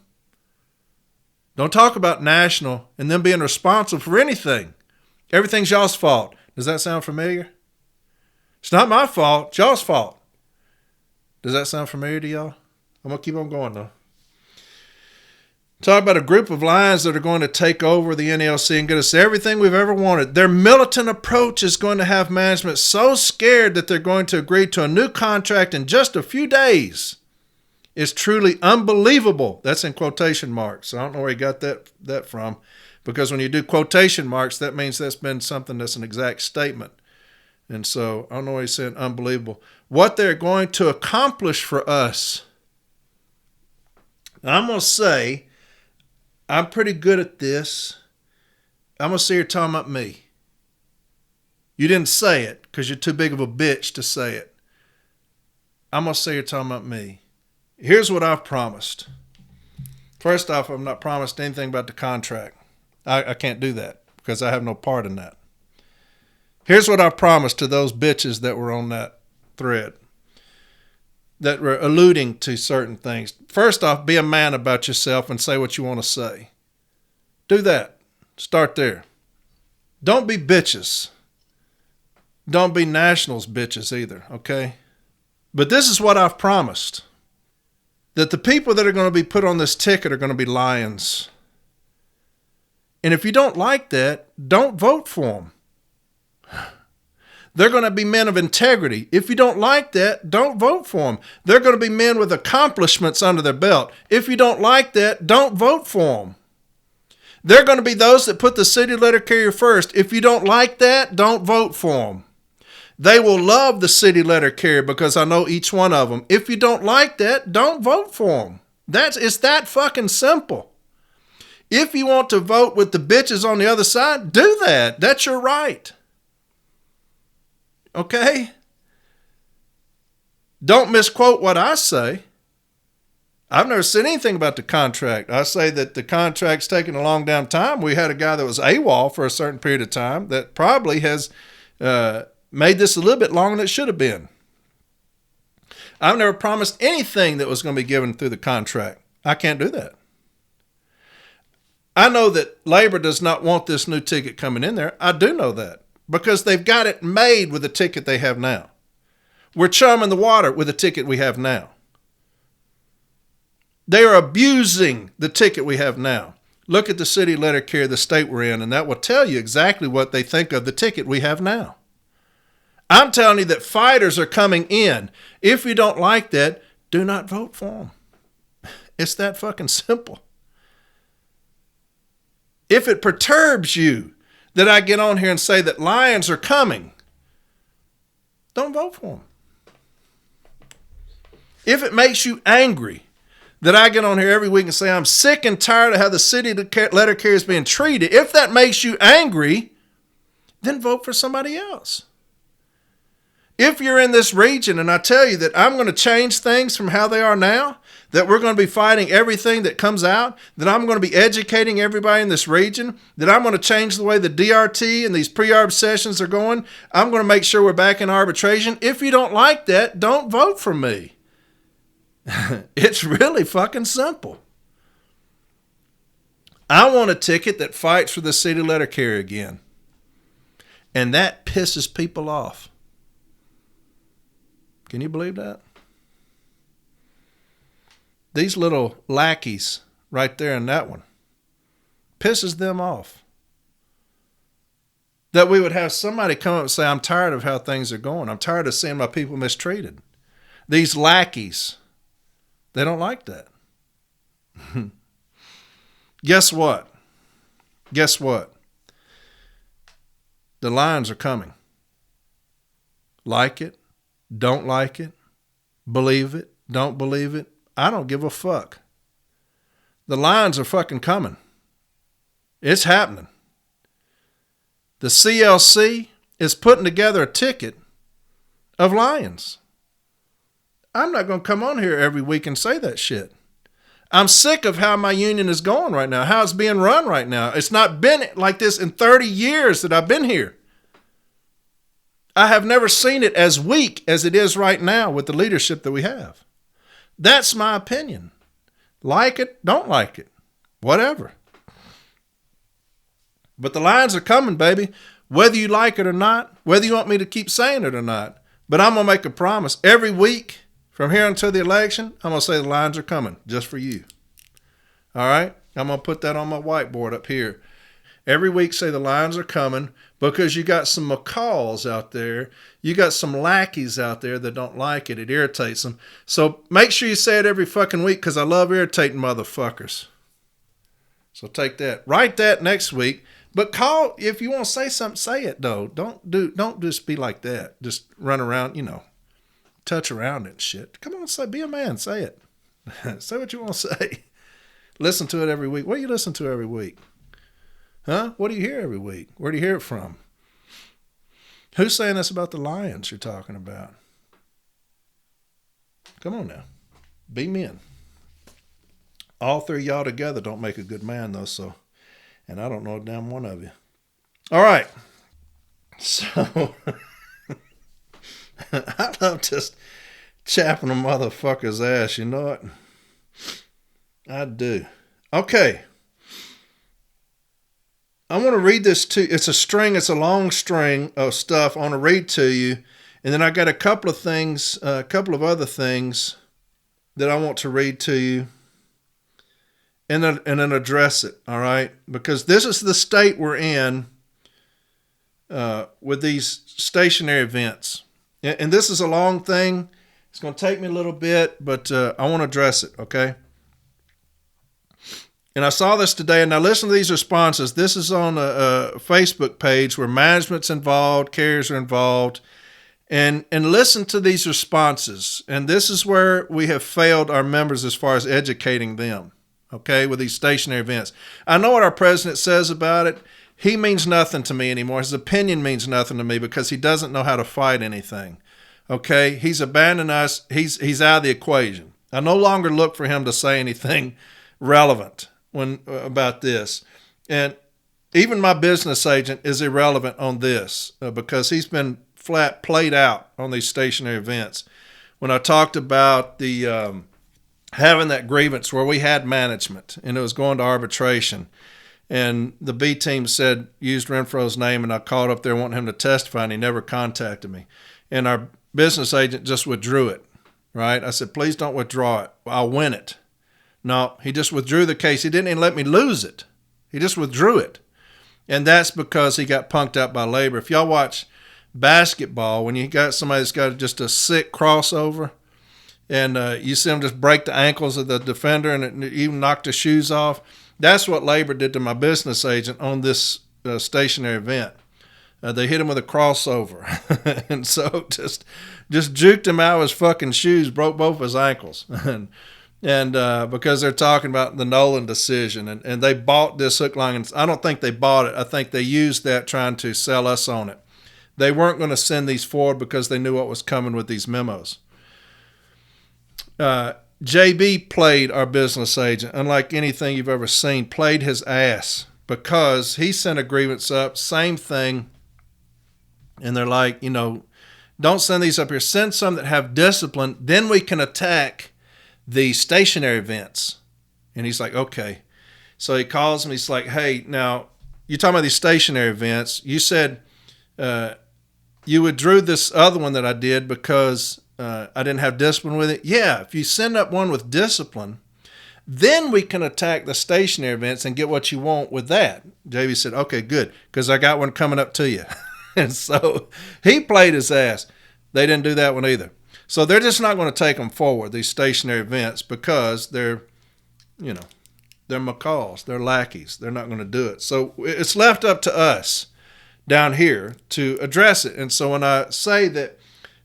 Don't talk about National and them being responsible for anything. Everything's y'all's fault. Does that sound familiar? It's not my fault. It's y'all's fault. Does that sound familiar to y'all? I'm going to keep on going though. Talk about a group of lions that are going to take over the NLC and get us everything we've ever wanted. Their militant approach is going to have management so scared that they're going to agree to a new contract in just a few days. It's truly unbelievable. That's in quotation marks. I don't know where he got that from, because when you do quotation marks, that means that's been something that's an exact statement. And so I don't know why he's saying unbelievable. What they're going to accomplish for us. I'm going to say, I'm pretty good at this. I'm going to say you're talking about me. You didn't say it because you're too big of a bitch to say it. I'm going to say you're talking about me. Here's what I've promised. First off, I've not promised anything about the contract. I can't do that because I have no part in that. Here's what I promised to those bitches that were on that thread, that were alluding to certain things. First off, be a man about yourself and say what you want to say. Do that. Start there. Don't be bitches. Don't be Nationals bitches either, okay? But this is what I've promised. That the people that are going to be put on this ticket are going to be lions. And if you don't like that, don't vote for them. They're going to be men of integrity. If you don't like that, don't vote for them. They're going to be men with accomplishments under their belt. If you don't like that, don't vote for them. They're going to be those that put the city letter carrier first. If you don't like that, don't vote for them. They will love the city letter carrier because I know each one of them. If you don't like that, don't vote for them. It's that fucking simple. If you want to vote with the bitches on the other side, do that. That's your right. Okay? Don't misquote what I say. I've never said anything about the contract. I say that the contract's taking a long damn time. We had a guy that was AWOL for a certain period of time that probably has made this a little bit longer than it should have been. I've never promised anything that was going to be given through the contract. I can't do that. I know that labor does not want this new ticket coming in there. I do know that because they've got it made with the ticket they have now. We're chumming the water with the ticket we have now. They are abusing the ticket we have now. Look at the city letter carrier, the state we're in, and that will tell you exactly what they think of the ticket we have now. I'm telling you that fighters are coming in. If you don't like that, do not vote for them. It's that fucking simple. If it perturbs you that I get on here and say that lions are coming, don't vote for them. If it makes you angry that I get on here every week and say I'm sick and tired of how the city letter carrier is being treated, if that makes you angry, then vote for somebody else. If you're in this region and I tell you that I'm going to change things from how they are now, that we're going to be fighting everything that comes out, that I'm going to be educating everybody in this region, that I'm going to change the way the DRT and these pre-arb sessions are going, I'm going to make sure we're back in arbitration. If you don't like that, don't vote for me. It's really fucking simple. I want a ticket that fights for the city letter carrier again. And that pisses people off. Can you believe that? These little lackeys right there in that one pisses them off. That we would have somebody come up and say, I'm tired of how things are going. I'm tired of seeing my people mistreated. These lackeys, they don't like that. Guess what? Guess what? The lions are coming. Like it. Don't like it, believe it, don't believe it. I don't give a fuck. The lions are fucking coming. It's happening. The CLC is putting together a ticket of lions. I'm not going to come on here every week and say that shit. I'm sick of how my union is going right now, how it's being run right now. It's not been like this in 30 years that I've been here. I have never seen it as weak as it is right now with the leadership that we have. That's my opinion. Like it, don't like it. Whatever. But the lions are coming, baby. Whether you like it or not, whether you want me to keep saying it or not. But I'm going to make a promise. Every week from here until the election, I'm going to say the lions are coming just for you. All right? I'm going to put that on my whiteboard up here. Every week say the lions are coming because you got some macaws out there. You got some lackeys out there that don't like it. It irritates them. So make sure you say it every fucking week because I love irritating motherfuckers. So take that. Write that next week. But call, if you want to say something, say it though. Don't just be like that. Just run around, touch around it and shit. Come on, be a man. Say it. Say what you want to say. Listen to it every week. What do you listen to every week? Huh? What do you hear every week? Where do you hear it from? Who's saying this about the lions you're talking about? Come on now. Be men. All three of y'all together don't make a good man, though, so. And I don't know a damn one of you. All right. So. I love just chapping a motherfucker's ass, you know what? I do. Okay. I want to read this to you. It's a long string of stuff I want to read to you. And then I got a couple of other things that I want to read to you and then address it, all right? Because this is the state we're in with these stationary events. And this is a long thing. It's going to take me a little bit, but I want to address it, okay? And I saw this today, and now listen to these responses. This is on a Facebook page where management's involved, carriers are involved, and listen to these responses. And this is where we have failed our members as far as educating them, okay, with these stationary events. I know what our president says about it. He means nothing to me anymore. His opinion means nothing to me because he doesn't know how to fight anything, okay? He's abandoned us. He's out of the equation. I no longer look for him to say anything relevant about this. And even my business agent is irrelevant on this because he's been flat played out on these stationary events. When I talked about the having that grievance where we had management and it was going to arbitration, and the B team used Renfro's name, and I called up there wanting him to testify, and he never contacted me. And our business agent just withdrew it, right? I said, please don't withdraw it. I'll win it. No, he just withdrew the case. He didn't even let me lose it. He just withdrew it. And that's because he got punked out by labor. If y'all watch basketball, when you got somebody that's got just a sick crossover, and you see him just break the ankles of the defender and even knock the shoes off, that's what labor did to my business agent on this stationary event. They hit him with a crossover. And so just juked him out of his fucking shoes, broke both his ankles. And because they're talking about the Nolan decision, and they bought this hook, line, and I don't think they bought it. I think they used that trying to sell us on it. They weren't going to send these forward because they knew what was coming with these memos. JB played our business agent, unlike anything you've ever seen, played his ass because he sent a grievance up, same thing. And they're like, don't send these up here. Send some that have discipline. Then we can attack the stationary events. And he's like, okay. So he calls me. He's like, hey, now you're talking about these stationary events. You said you withdrew this other one that I did because I didn't have discipline with it. Yeah, if you send up one with discipline, then we can attack the stationary events and get what you want with that. JB said, okay, good, because I got one coming up to you. And so he played his ass. They didn't do that one either. So they're just not going to take them forward, these stationary events, because they're macaws, they're lackeys. They're not going to do it. So it's left up to us down here to address it. And so when I say that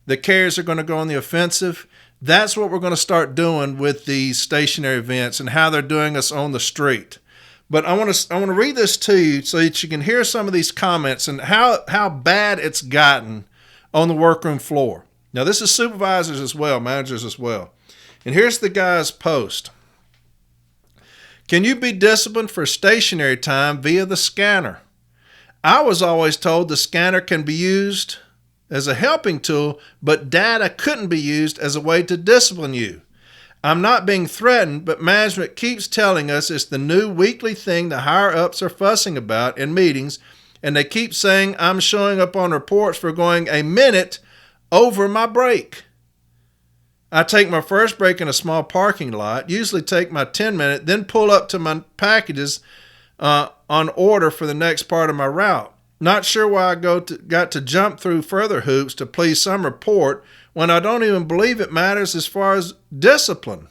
the carriers are going to go on the offensive, that's what we're going to start doing with these stationary events and how they're doing us on the street. But I want to read this to you so that you can hear some of these comments and how bad it's gotten on the workroom floor. Now, this is supervisors as well, managers as well. And here's the guy's post. Can you be disciplined for stationary time via the scanner? I was always told the scanner can be used as a helping tool, but data couldn't be used as a way to discipline you. I'm not being threatened, but management keeps telling us it's the new weekly thing the higher-ups are fussing about in meetings, and they keep saying I'm showing up on reports for going a minute over my break. I take my first break in a small parking lot, usually take my 10-minute, then pull up to my packages on order for the next part of my route. Not sure why I got to jump through further hoops to please some report when I don't even believe it matters as far as discipline.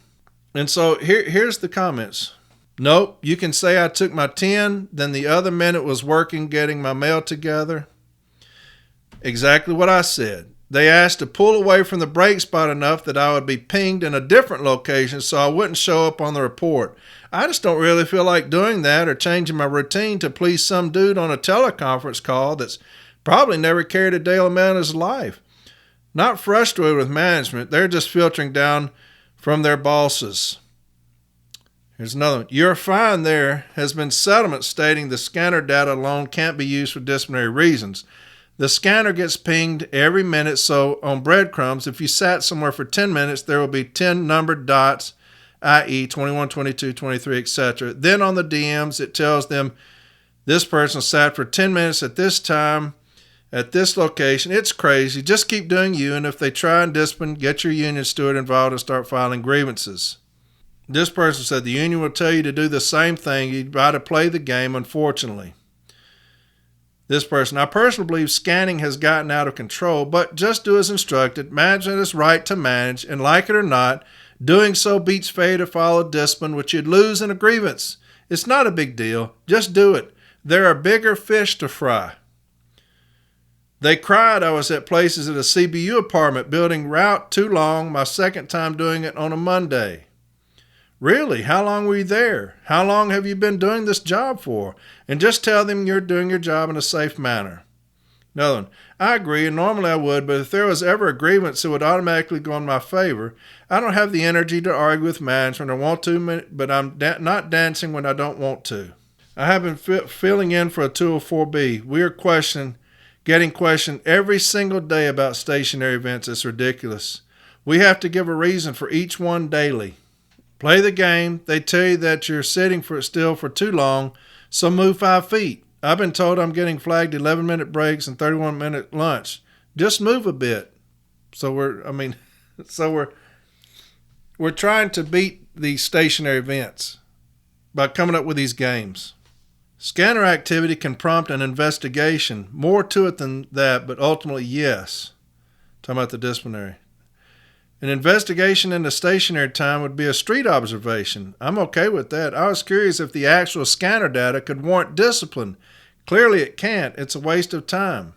And so here's the comments. Nope, you can say I took my 10, then the other minute was working getting my mail together. Exactly what I said. They asked to pull away from the break spot enough that I would be pinged in a different location so I wouldn't show up on the report. I just don't really feel like doing that or changing my routine to please some dude on a teleconference call that's probably never carried a daily mail in his life. Not frustrated with management. They're just filtering down from their bosses. Here's another one. Your fine there has been settlement stating the scanner data alone can't be used for disciplinary reasons. The scanner gets pinged every minute, so on breadcrumbs, if you sat somewhere for 10 minutes, there will be 10 numbered dots, i.e. 21, 22, 23, etc. Then on the DMs, it tells them this person sat for 10 minutes at this time, at this location. It's crazy. Just keep doing you, and if they try and discipline, get your union steward involved and start filing grievances. This person said the union will tell you to do the same thing. You'd try to play the game, unfortunately. This person, I personally believe scanning has gotten out of control, but just do as instructed. Management is right to manage, and like it or not, doing so beats failure to follow discipline, which you'd lose in a grievance. It's not a big deal. Just do it. There are bigger fish to fry. They cried I was at places at a CBU apartment building route too long, my second time doing it on a Monday. Really? How long were you there? How long have you been doing this job for? And just tell them you're doing your job in a safe manner. Another one. I agree, and normally I would, but if there was ever a grievance, it would automatically go in my favor. I don't have the energy to argue with management. I want to, but I'm not dancing when I don't want to. I have been filling in for a 204B. We are getting questioned every single day about stationary events. It's ridiculous. We have to give a reason for each one daily. Play the game. They tell you that you're sitting still for too long, so move 5 feet. I've been told I'm getting flagged 11-minute breaks and 31-minute lunch. Just move a bit. So we're trying to beat these stationary events by coming up with these games. Scanner activity can prompt an investigation. More to it than that, but ultimately, yes. Talking about the disciplinary. An investigation into stationary time would be a street observation. I'm okay with that. I was curious if the actual scanner data could warrant discipline. Clearly it can't. It's a waste of time.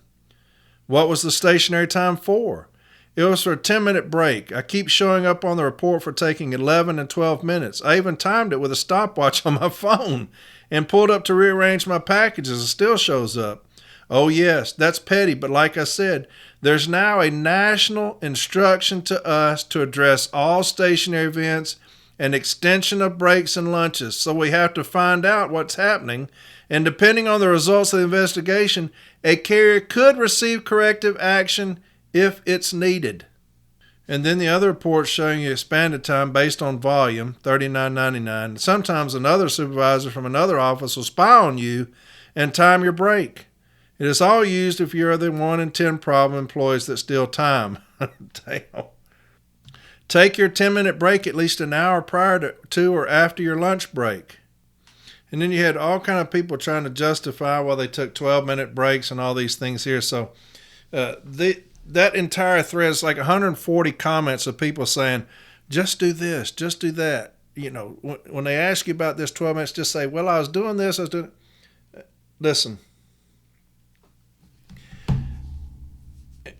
What was the stationary time for? It was for a 10-minute break. I keep showing up on the report for taking 11 and 12 minutes. I even timed it with a stopwatch on my phone and pulled up to rearrange my packages. It still shows up. Oh yes, that's petty, but like I said, there's now a national instruction to us to address all stationary events and extension of breaks and lunches. So we have to find out what's happening, and depending on the results of the investigation, a carrier could receive corrective action if it's needed. And then the other report's showing you expanded time based on volume, $39.99. Sometimes another supervisor from another office will spy on you and time your break. It is all used if you're the 1 in 10 problem employees that steal time. Damn. Take your 10-minute break at least an hour prior to or after your lunch break. And then you had all kind of people trying to justify why they took 12-minute breaks and all these things here. So that entire thread is like 140 comments of people saying, just do this, just do that. You know, when they ask you about this 12 minutes, just say, well, I was doing this, I was doing it. Listen.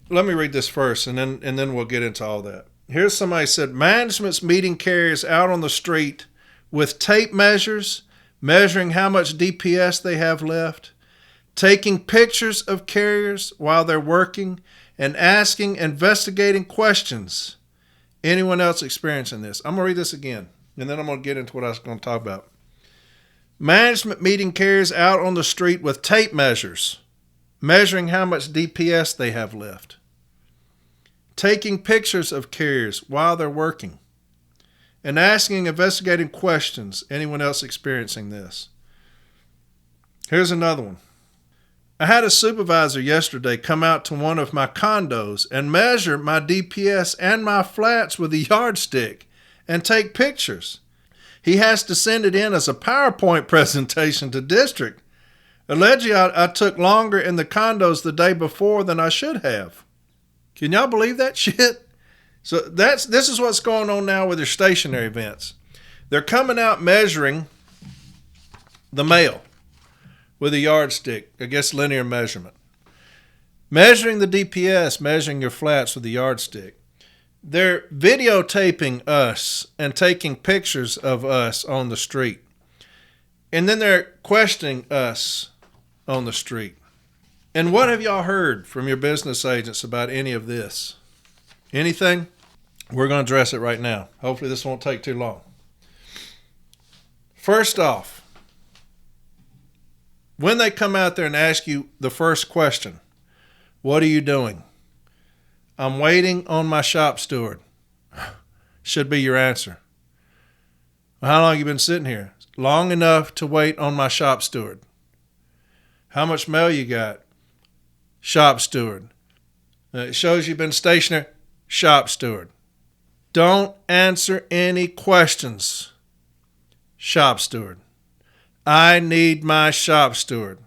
Let me read this first, and then we'll get into all that. Here's somebody said, management's meeting carriers out on the street with tape measures, measuring how much DPS they have left, taking pictures of carriers while they're working, and asking investigating questions. Anyone else experiencing this? I'm going to read this again, and then I'm going to get into what I was going to talk about. Management meeting carriers out on the street with tape measures, measuring how much DPS they have left, taking pictures of carriers while they're working, and asking investigating questions. Anyone else experiencing this? Here's another one. I had a supervisor yesterday come out to one of my condos and measure my DPS and my flats with a yardstick and take pictures. He has to send it in as a PowerPoint presentation to district. Allegedly, I took longer in the condos the day before than I should have. Can y'all believe that shit? So this is what's going on now with your stationary events. They're coming out measuring the mail with a yardstick, I guess linear measurement. Measuring the DPS, measuring your flats with a yardstick. They're videotaping us and taking pictures of us on the street. And then they're questioning us on the street. And what have y'all heard from your business agents about any of this? Anything? We're going to address it right now. Hopefully this won't take too long. First off, when they come out there and ask you the first question, what are you doing? I'm waiting on my shop steward. Should be your answer. Well, how long have you been sitting here? Long enough to wait on my shop steward. How much mail you got? Shop steward. It shows you've been stationary. Shop steward. Don't answer any questions. Shop steward. I need my shop steward.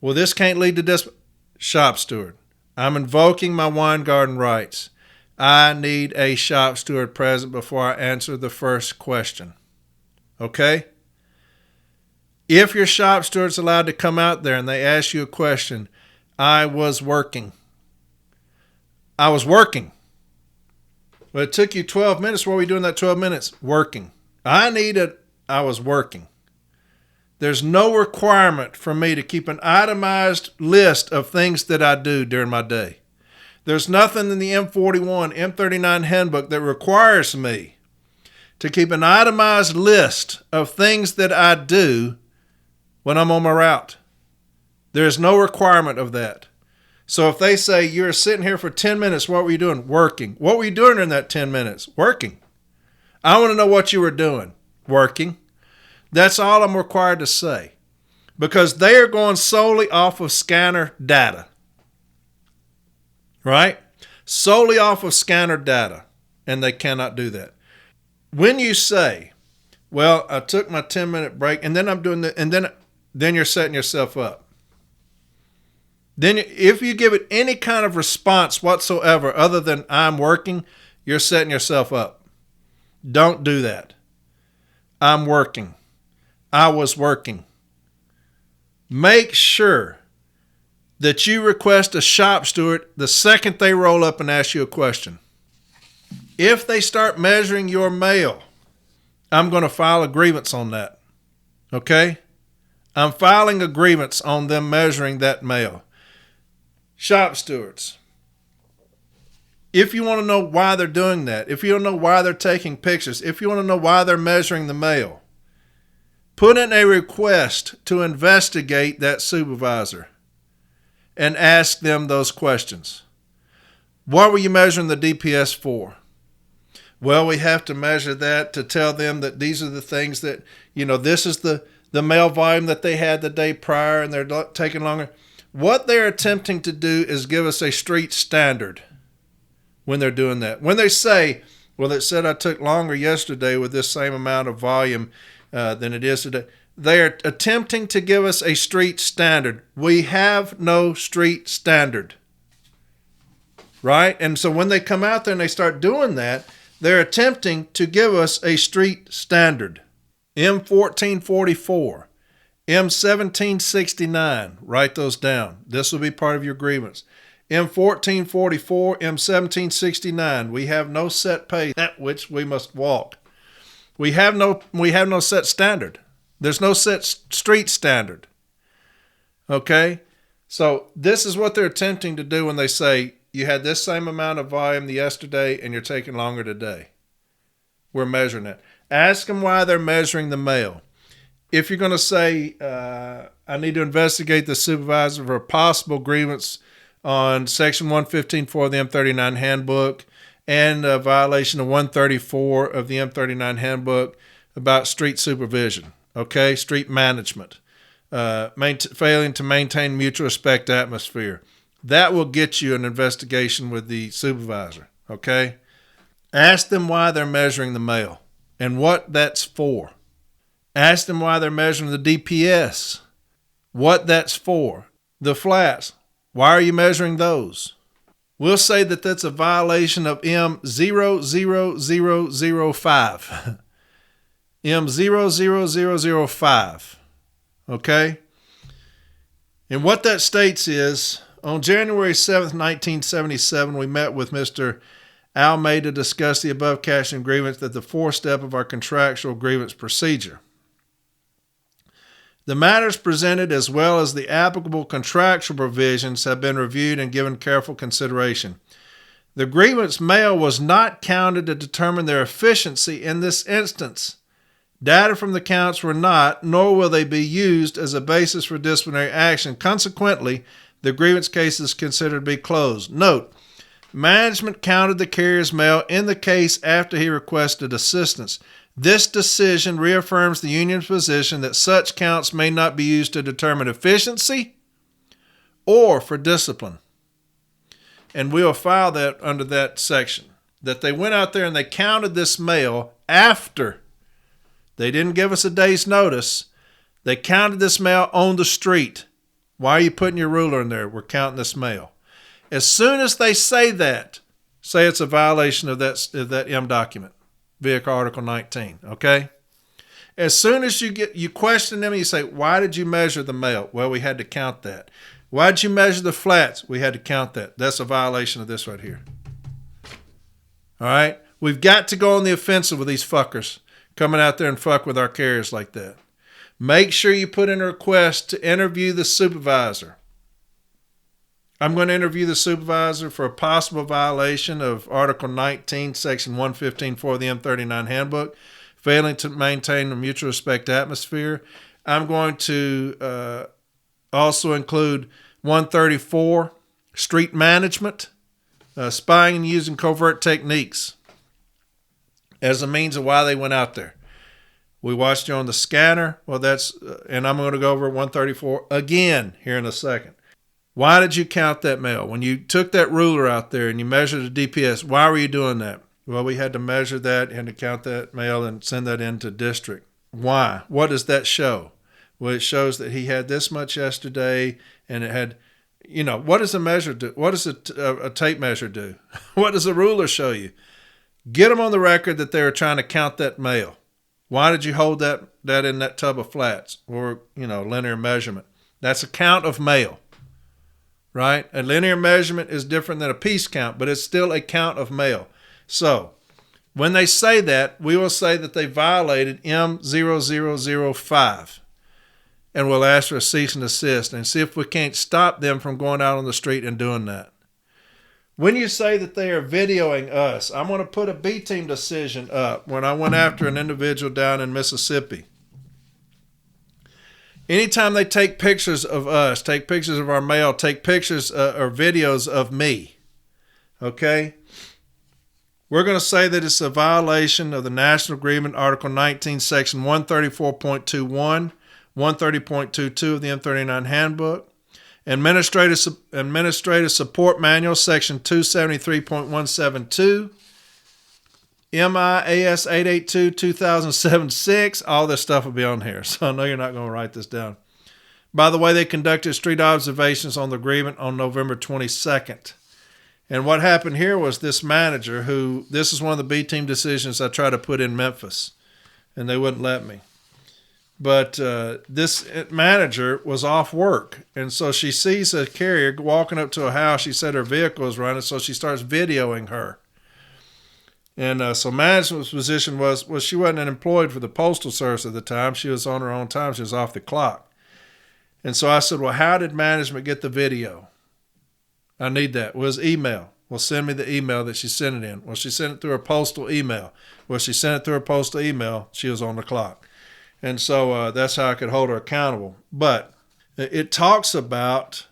Well, this can't lead to shop steward. I'm invoking my wine garden rights. I need a shop steward present before I answer the first question. Okay? If your shop steward's allowed to come out there and they ask you a question, I was working. I was working. Well, it took you 12 minutes. What were you doing that 12 minutes? Working. I was working. There's no requirement for me to keep an itemized list of things that I do during my day. There's nothing in the M41, M39 handbook that requires me to keep an itemized list of things that I do when I'm on my route. There's no requirement of that. So if they say you're sitting here for 10 minutes, what were you doing? Working. What were you doing in that 10 minutes? Working. I want to know what you were doing. Working. That's all I'm required to say, because they are going solely off of scanner data. Right? Solely off of scanner data, and they cannot do that. When you say, well, I took my 10-minute break, and then I'm doing that, and then you're setting yourself up. Then if you give it any kind of response whatsoever other than I'm working, you're setting yourself up. Don't do that. I'm working. I was working. Make sure that you request a shop steward the second they roll up and ask you a question. If they start measuring your mail, I'm going to file a grievance on that. Okay? I'm filing a grievance on them measuring that mail. Shop stewards, if you want to know why they're doing that, if you don't know why they're taking pictures, if you want to know why they're measuring the mail, put in a request to investigate that supervisor and ask them those questions. What were you measuring the DPS for? Well, we have to measure that to tell them that these are the things that, this is the mail volume that they had the day prior and they're taking longer. What they're attempting to do is give us a street standard when they're doing that. When they say, well, it said I took longer yesterday with this same amount of volume than it is today. They are attempting to give us a street standard. We have no street standard. Right? And so when they come out there and they start doing that, they're attempting to give us a street standard. M1444. M1769, write those down. This will be part of your grievance. M1444, M1769, we have no set pace at which we must walk. We have no set standard. There's no set street standard. Okay? So this is what they're attempting to do when they say, you had this same amount of volume yesterday and you're taking longer today. We're measuring it. Ask them why they're measuring the mail. If you're going to say, I need to investigate the supervisor for a possible grievance on Section 115.4 of the M39 handbook and a violation of 134 of the M39 handbook about street supervision, okay, street management, failing to maintain mutual respect atmosphere. That will get you an investigation with the supervisor, okay? Ask them why they're measuring the mail and what that's for. Ask them why they're measuring the DPS, what that's for. The flats, why are you measuring those? We'll say that that's a violation of M00005. M00005. Okay? And what that states is, on January 7th, 1977, we met with Mr. Almeida to discuss the above cashing grievance, that the fourth step of our contractual grievance procedure. The matters presented, as well as the applicable contractual provisions, have been reviewed and given careful consideration. The grievance mail was not counted to determine their efficiency in this instance. Data from the counts were not, nor will they be used as a basis for disciplinary action. Consequently, the grievance case is considered to be closed. Note, management counted the carrier's mail in the case after he requested assistance. This decision reaffirms the union's position that such counts may not be used to determine efficiency or for discipline. And we'll file that under that section, that they went out there and they counted this mail after. They didn't give us a day's notice. They counted this mail on the street. Why are you putting your ruler in there? We're counting this mail. As soon as they say that, say it's a violation of that M document, Vehicle Article 19, okay? As soon as you question them and you say, why did you measure the mail? Well, we had to count that. Why did you measure the flats? We had to count that. That's a violation of this right here. All right? We've got to go on the offensive with these fuckers coming out there and fuck with our carriers like that. Make sure you put in a request to interview the supervisor. I'm going to interview the supervisor for a possible violation of Article 19, Section 115.4 of the M39 Handbook, failing to maintain a mutual respect atmosphere. I'm going to also include 134, street management, spying and using covert techniques as a means of why they went out there. We watched you on the scanner. Well, and I'm going to go over 134 again here in a second. Why did you count that mail? When you took that ruler out there and you measured the DPS, why were you doing that? Well, we had to measure that and to count that mail and send that into district. Why? What does that show? Well, it shows that he had this much yesterday, and it had, what does a measure do? What does a tape measure do? What does a ruler show you? Get them on the record that they were trying to count that mail. Why did you hold that in that tub of flats or, linear measurement? That's a count of mail, right? A linear measurement is different than a piece count, but it's still a count of mail. So when they say that, we will say that they violated M0005. And we'll ask for a cease and desist and see if we can't stop them from going out on the street and doing that. When you say that they are videoing us, I'm going to put a B-team decision up when I went after an individual down in Mississippi. Anytime they take pictures of us, take pictures of our mail, take pictures or videos of me, okay? We're going to say that it's a violation of the National Agreement, Article 19, Section 134.21, 130.22 of the M39 Handbook, Administrative Support Manual, Section 273.172, MIAS 882-2007-6. All this stuff will be on here, so I know you're not going to write this down. By the way, they conducted street observations on the agreement on November 22nd. And what happened here was this manager this is one of the B-team decisions I tried to put in Memphis, and they wouldn't let me. But this manager was off work, and so she sees a carrier walking up to a house. She said her vehicle is running, so she starts videoing her. And so management's position was she wasn't employed for the Postal Service at the time. She was on her own time. She was off the clock. And so I said, well, how did management get the video? I need that. Well, it was email. Well, send me the email that she sent it in. Well, she sent it through her postal email. Well, she sent it through her postal email. She was on the clock. And so that's how I could hold her accountable. But it talks about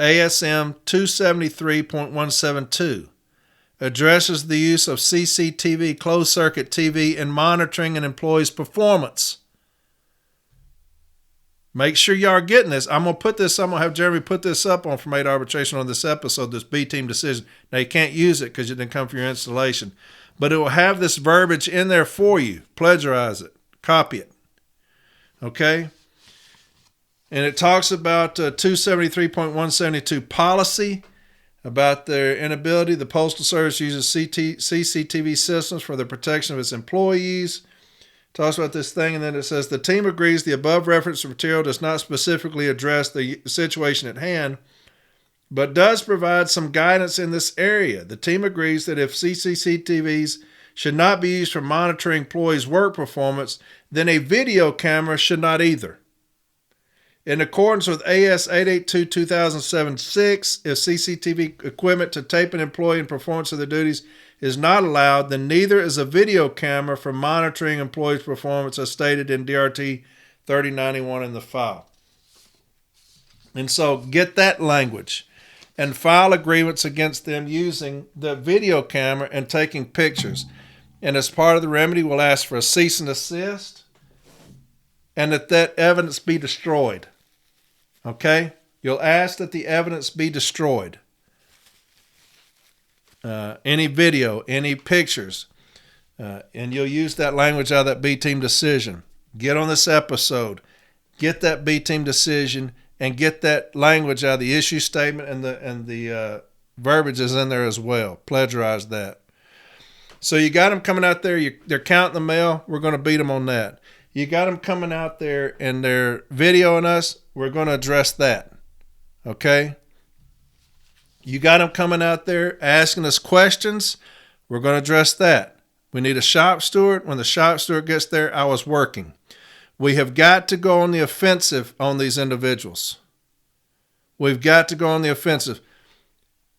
ASM 273.172, addresses the use of CCTV, closed-circuit TV, in monitoring an employee's performance. Make sure you are getting this. I'm going to have Jeremy put this up on From 8 Arbitration on this episode, this B-team decision. Now, you can't use it because it didn't come from your installation. But it will have this verbiage in there for you. Plagiarize it. Copy it. Okay? And it talks about 273.172 policy, about their inability. The Postal Service uses CCTV systems for the protection of its employees. It talks about this thing, and then it says, the team agrees the above referenced material does not specifically address the situation at hand, but does provide some guidance in this area. The team agrees that if CCTVs should not be used for monitoring employees' work performance, then a video camera should not either. In accordance with AS 882-2007-6, if CCTV equipment to tape an employee in performance of their duties is not allowed, then neither is a video camera for monitoring employees' performance as stated in DRT 3091 in the file. And so get that language and file agreements against them using the video camera and taking pictures. And as part of the remedy, we'll ask for a cease and desist and that evidence be destroyed. Okay? You'll ask that the evidence be destroyed. Any video, any pictures, and you'll use that language out of that B-team decision. Get on this episode, get that B-team decision, and get that language out of the issue statement, and the verbiage is in there as well. Plagiarize that. So you got them coming out there. They're counting the mail. We're going to beat them on that. You got them coming out there and they're videoing us. We're going to address that. Okay? You got them coming out there asking us questions. We're going to address that. We need a shop steward. When the shop steward gets there, I was working. We have got to go on the offensive on these individuals. We've got to go on the offensive.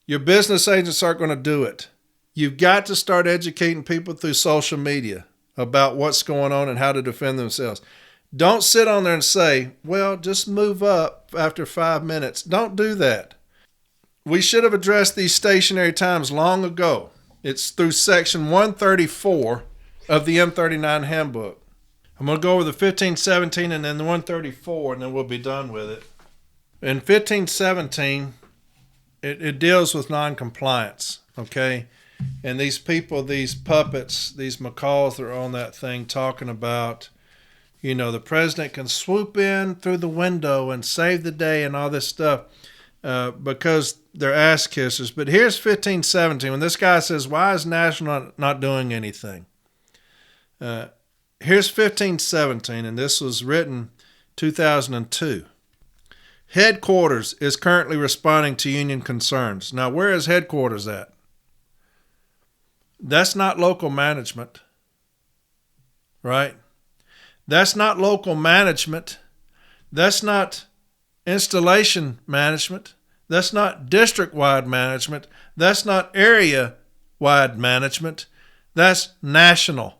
Your business agents aren't going to do it. You've got to start educating people through social media about what's going on and how to defend themselves. Don't sit on there and say, well, just move up after 5 minutes. Don't do that. We should have addressed these stationary times long ago. It's through section 134 of the M39 handbook. I'm going to go over the 1517 and then the 134, and then we'll be done with it. In 1517, it deals with noncompliance, okay? And these people, these puppets, these macaws that are on that thing talking about, the president can swoop in through the window and save the day and all this stuff because they're ass kissers. But here's 1517 when this guy says, why is National not doing anything? Here's 1517, and this was written 2002. Headquarters is currently responding to union concerns. Now, where is headquarters at? That's not local management, right? That's not local management. That's not installation management. That's not district-wide management. That's not area-wide management. That's national,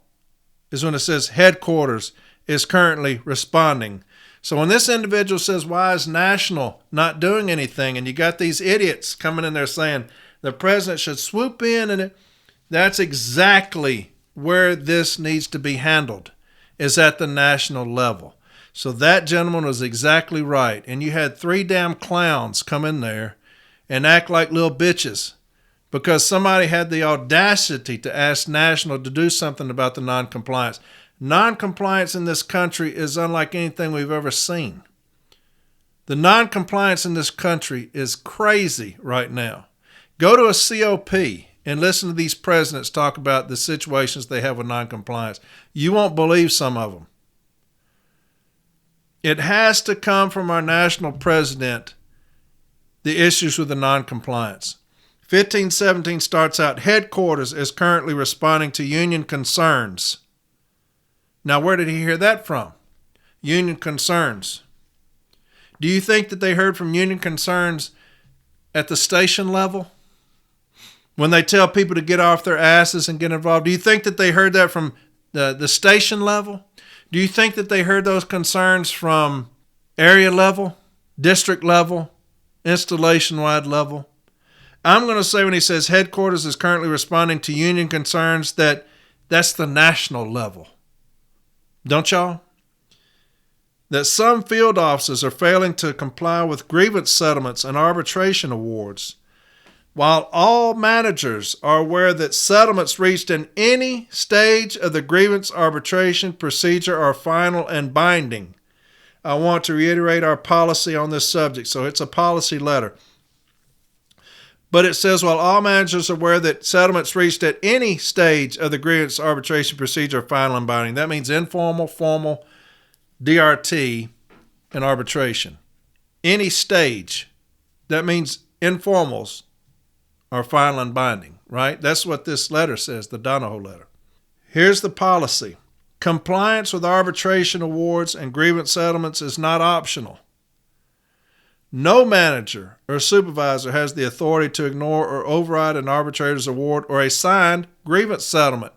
is when it says headquarters is currently responding. So when this individual says, why is national not doing anything? And you got these idiots coming in there saying the president should swoop in, and that's exactly where this needs to be handled, is at the national level. So that gentleman was exactly right. And you had 3 damn clowns come in there and act like little bitches because somebody had the audacity to ask national to do something about the noncompliance. Noncompliance in this country is unlike anything we've ever seen. The noncompliance in this country is crazy right now. Go to a COP and listen to these presidents talk about the situations they have with noncompliance. You won't believe some of them. It has to come from our national president, the issues with the noncompliance. 1517 starts out, headquarters is currently responding to union concerns. Now, where did he hear that from? Union concerns. Do you think that they heard from union concerns at the station level? When they tell people to get off their asses and get involved, do you think that they heard that from the station level? Do you think that they heard those concerns from area level, district level, installation-wide level? I'm going to say when he says headquarters is currently responding to union concerns, that's the national level. Don't y'all? That some field offices are failing to comply with grievance settlements and arbitration awards. While all managers are aware that settlements reached in any stage of the grievance arbitration procedure are final and binding. I want to reiterate our policy on this subject, so it's a policy letter. But it says, while all managers are aware that settlements reached at any stage of the grievance arbitration procedure are final and binding. That means informal, formal, DRT, and arbitration. Any stage. That means informals are final and binding, right? That's what this letter says, the Donahoe letter. Here's the policy. Compliance with arbitration awards and grievance settlements is not optional. No manager or supervisor has the authority to ignore or override an arbitrator's award or a signed grievance settlement.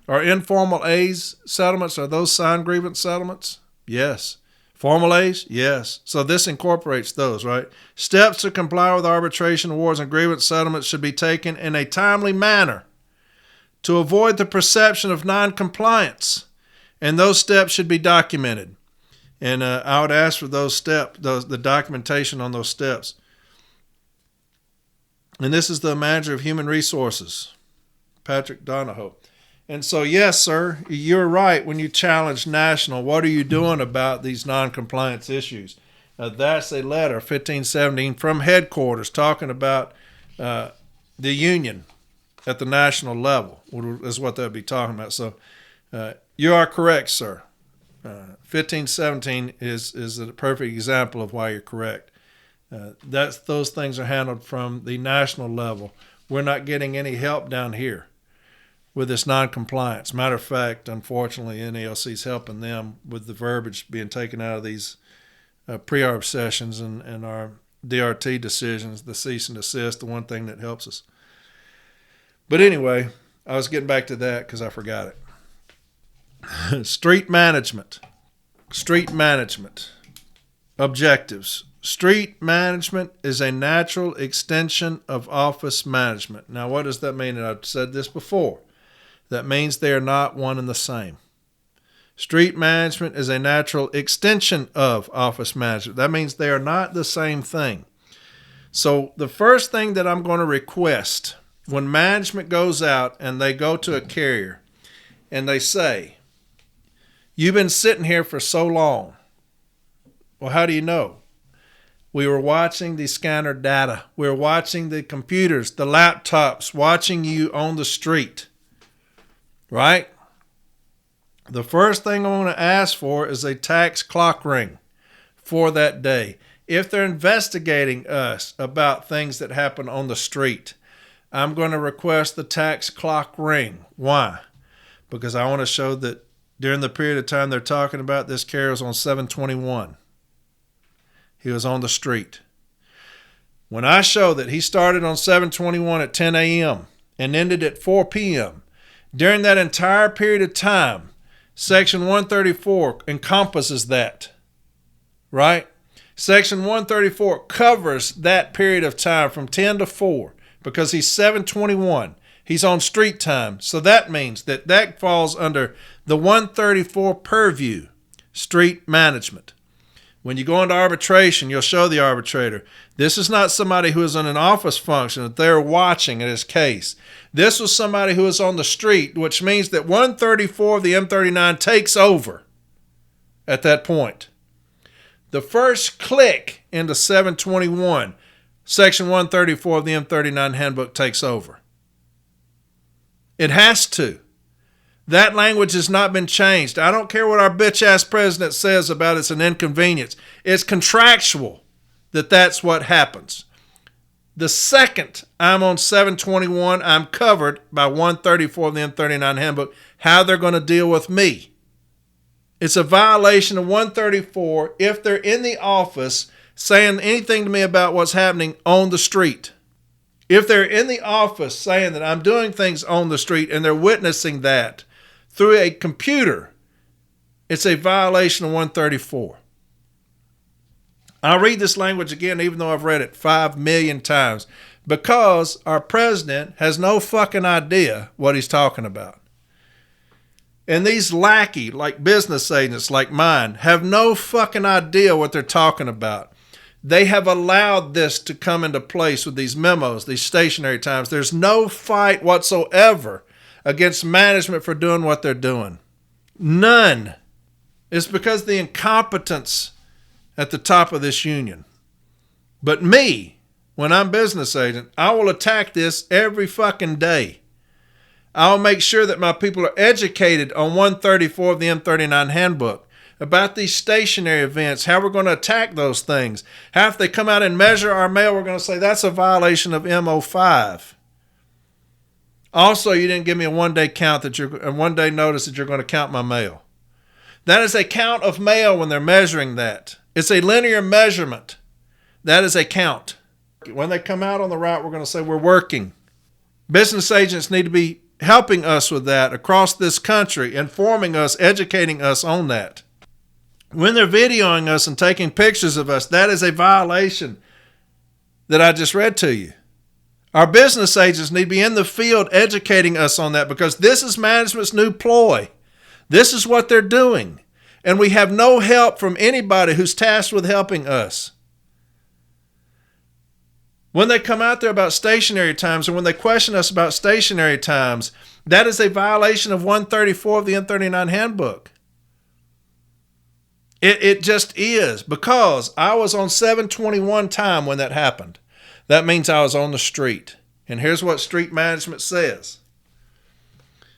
Are informal A's settlements, are those signed grievance settlements? Yes. Formal A's? Yes. So this incorporates those, right? Steps to comply with arbitration awards and grievance settlements should be taken in a timely manner to avoid the perception of noncompliance, and those steps should be documented. And I would ask for those steps, the documentation on those steps. And this is the manager of human resources, Patrick Donahoe. And so, yes, sir, you're right when you challenge national. What are you doing about these noncompliance issues? That's a letter, 1517, from headquarters talking about the union at the national level, is what they'll be talking about. So you are correct, sir. 1517 is a perfect example of why you're correct. Those things are handled from the national level. We're not getting any help down here with this non-compliance. Matter of fact, unfortunately, NALC is helping them with the verbiage being taken out of these pre-arb sessions and our DRT decisions, the cease and desist, the one thing that helps us. But anyway, I was getting back to that because I forgot it. Street management. Objectives. Street management is a natural extension of office management. Now, what does that mean? And I've said this before. That means they are not one and the same. Street management is a natural extension of office management. That means they are not the same thing. So the first thing that I'm going to request when management goes out and they go to a carrier and they say, "You've been sitting here for so long." Well, how do you know? We were watching the scanner data. We were watching the computers, the laptops, watching you on the street. Right? The first thing I want to ask for is a tax clock ring for that day. If they're investigating us about things that happen on the street, I'm going to request the tax clock ring. Why? Because I want to show that during the period of time they're talking about, this carrier was on 721. He was on the street. When I show that he started on 721 at 10 a.m. and ended at 4 p.m., during that entire period of time, Section 134 encompasses that, right? Section 134 covers that period of time from 10 to 4 because he's 721. He's on street time. So that means that falls under the 134 purview, street management. When you go into arbitration, you'll show the arbitrator, this is not somebody who is in an office function that they're watching in his case. This was somebody who is on the street, which means that 134 of the M39 takes over at that point. The first click into 721, Section 134 of the M39 handbook takes over. It has to. That language has not been changed. I don't care what our bitch-ass president says about it's an inconvenience. It's contractual that that's what happens. The second I'm on 721, I'm covered by 134 of the M39 handbook, how they're going to deal with me. It's a violation of 134 if they're in the office saying anything to me about what's happening on the street. If they're in the office saying that I'm doing things on the street and they're witnessing that through a computer, it's a violation of 134. I'll read this language again, even though I've read it 5 million times, because our president has no fucking idea what he's talking about. And these lackey, like business agents like mine, have no fucking idea what they're talking about. They have allowed this to come into place with these memos, these stationary times. There's no fight whatsoever against management for doing what they're doing. None. It's because of the incompetence at the top of this union. But me, when I'm business agent, I will attack this every fucking day. I'll make sure that my people are educated on 134 of the M39 handbook about these stationary events, how we're going to attack those things. How if they come out and measure our mail, we're going to say that's a violation of MO5. Also, you didn't give me a one-day notice that you're going to count my mail. That is a count of mail when they're measuring that. It's a linear measurement. That is a count. When they come out on the route, we're going to say we're working. Business agents need to be helping us with that across this country, informing us, educating us on that. When they're videoing us and taking pictures of us, that is a violation that I just read to you. Our business agents need to be in the field educating us on that because this is management's new ploy. This is what they're doing. And we have no help from anybody who's tasked with helping us. When they come out there about stationary times and when they question us about stationary times, that is a violation of 134 of the M39 handbook. It just is, because I was on 721 time when that happened. That means I was on the street. And here's what street management says.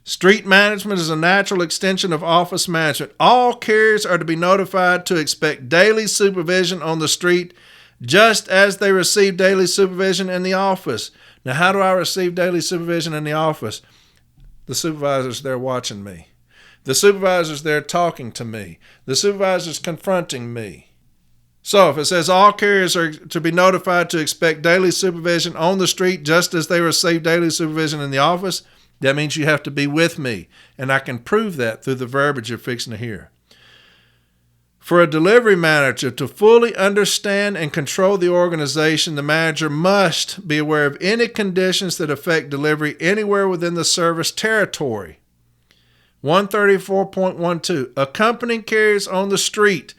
Street management is a natural extension of office management. All carriers are to be notified to expect daily supervision on the street, just as they receive daily supervision in the office. Now, how do I receive daily supervision in the office? The supervisor's there watching me. The supervisor's there talking to me. The supervisor's confronting me. So if it says all carriers are to be notified to expect daily supervision on the street, just as they receive daily supervision in the office, that means you have to be with me. And I can prove that through the verbiage you're fixing to hear. For a delivery manager to fully understand and control the organization, the manager must be aware of any conditions that affect delivery anywhere within the service territory. 134.12, accompanying carriers on the street.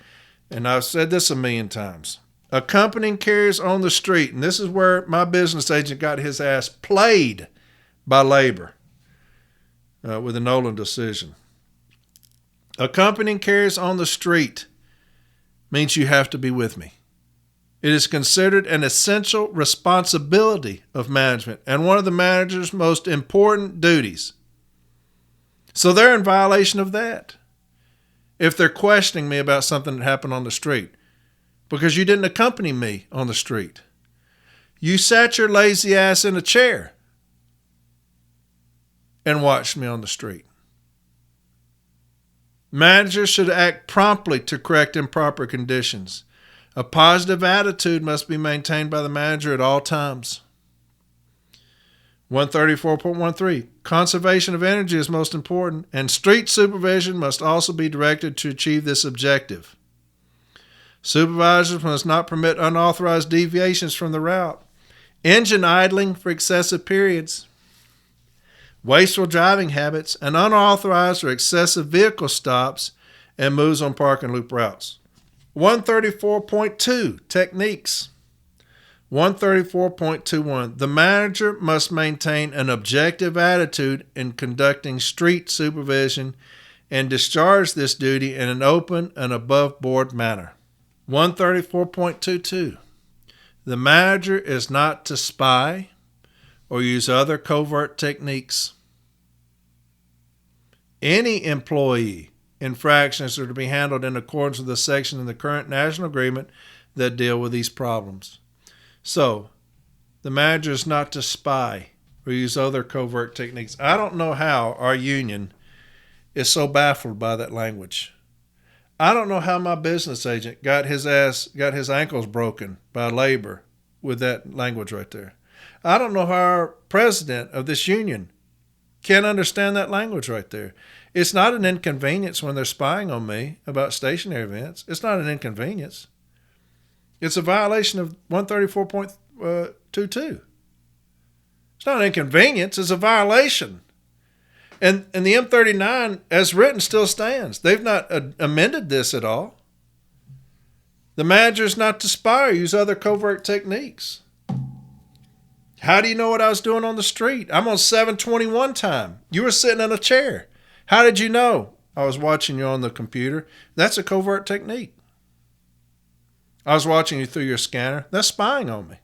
And I've said this a million times. Accompanying carriers on the street. And this is where my business agent got his ass played by labor with a Nolan decision. Accompanying carriers on the street means you have to be with me. It is considered an essential responsibility of management and one of the manager's most important duties. So they're in violation of that if they're questioning me about something that happened on the street, because you didn't accompany me on the street. You sat your lazy ass in a chair and watched me on the street. Managers should act promptly to correct improper conditions. A positive attitude must be maintained by the manager at all times. 134.13, conservation of energy is most important, and street supervision must also be directed to achieve this objective. Supervisors must not permit unauthorized deviations from the route, engine idling for excessive periods, wasteful driving habits, and unauthorized or excessive vehicle stops and moves on park and loop routes. 134.2, techniques. 134.21, the manager must maintain an objective attitude in conducting street supervision and discharge this duty in an open and above-board manner. 134.22, the manager is not to spy or use other covert techniques. Any employee infractions are to be handled in accordance with the section in the current national agreement that deal with these problems. So, the manager is not to spy or use other covert techniques. I don't know how our union is so baffled by that language. I don't know how my business agent got his ankles broken by labor with that language right there. I don't know how our president of this union can't understand that language right there. It's not an inconvenience when they're spying on me about stationary events. It's not an inconvenience. It's a violation of 134.22. It's not an inconvenience. It's a violation. And the M39, as written, still stands. They've not amended this at all. The manager is not to spy or use other covert techniques. How do you know what I was doing on the street? I'm on 721 time. You were sitting in a chair. How did you know? I was watching you on the computer. That's a covert technique. I was watching you through your scanner. That's spying on me.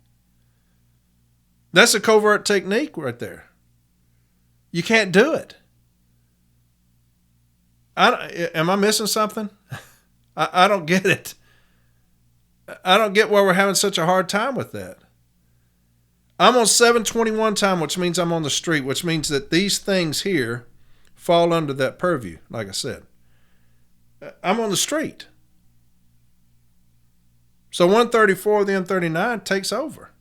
That's a covert technique right there. You can't do it. Am I missing something? I don't get it. I don't get why we're having such a hard time with that. I'm on 721 time, which means I'm on the street, which means that these things here fall under that purview, like I said. I'm on the street. So 134 of the M39 takes over.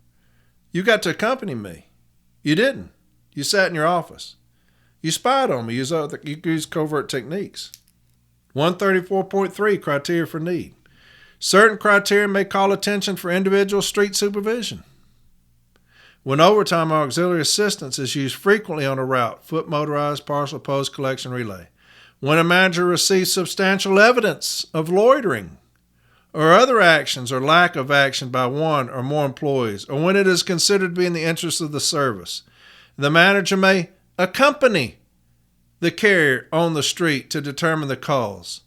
You got to accompany me. You didn't. You sat in your office. You spied on me. You used covert techniques. 134.3, criteria for need. Certain criteria may call attention for individual street supervision. When overtime or auxiliary assistance is used frequently on a route, foot motorized, parcel post, collection relay. When a manager receives substantial evidence of loitering or other actions or lack of action by one or more employees, or when it is considered to be in the interest of the service, the manager may accompany the carrier on the street to determine the cause,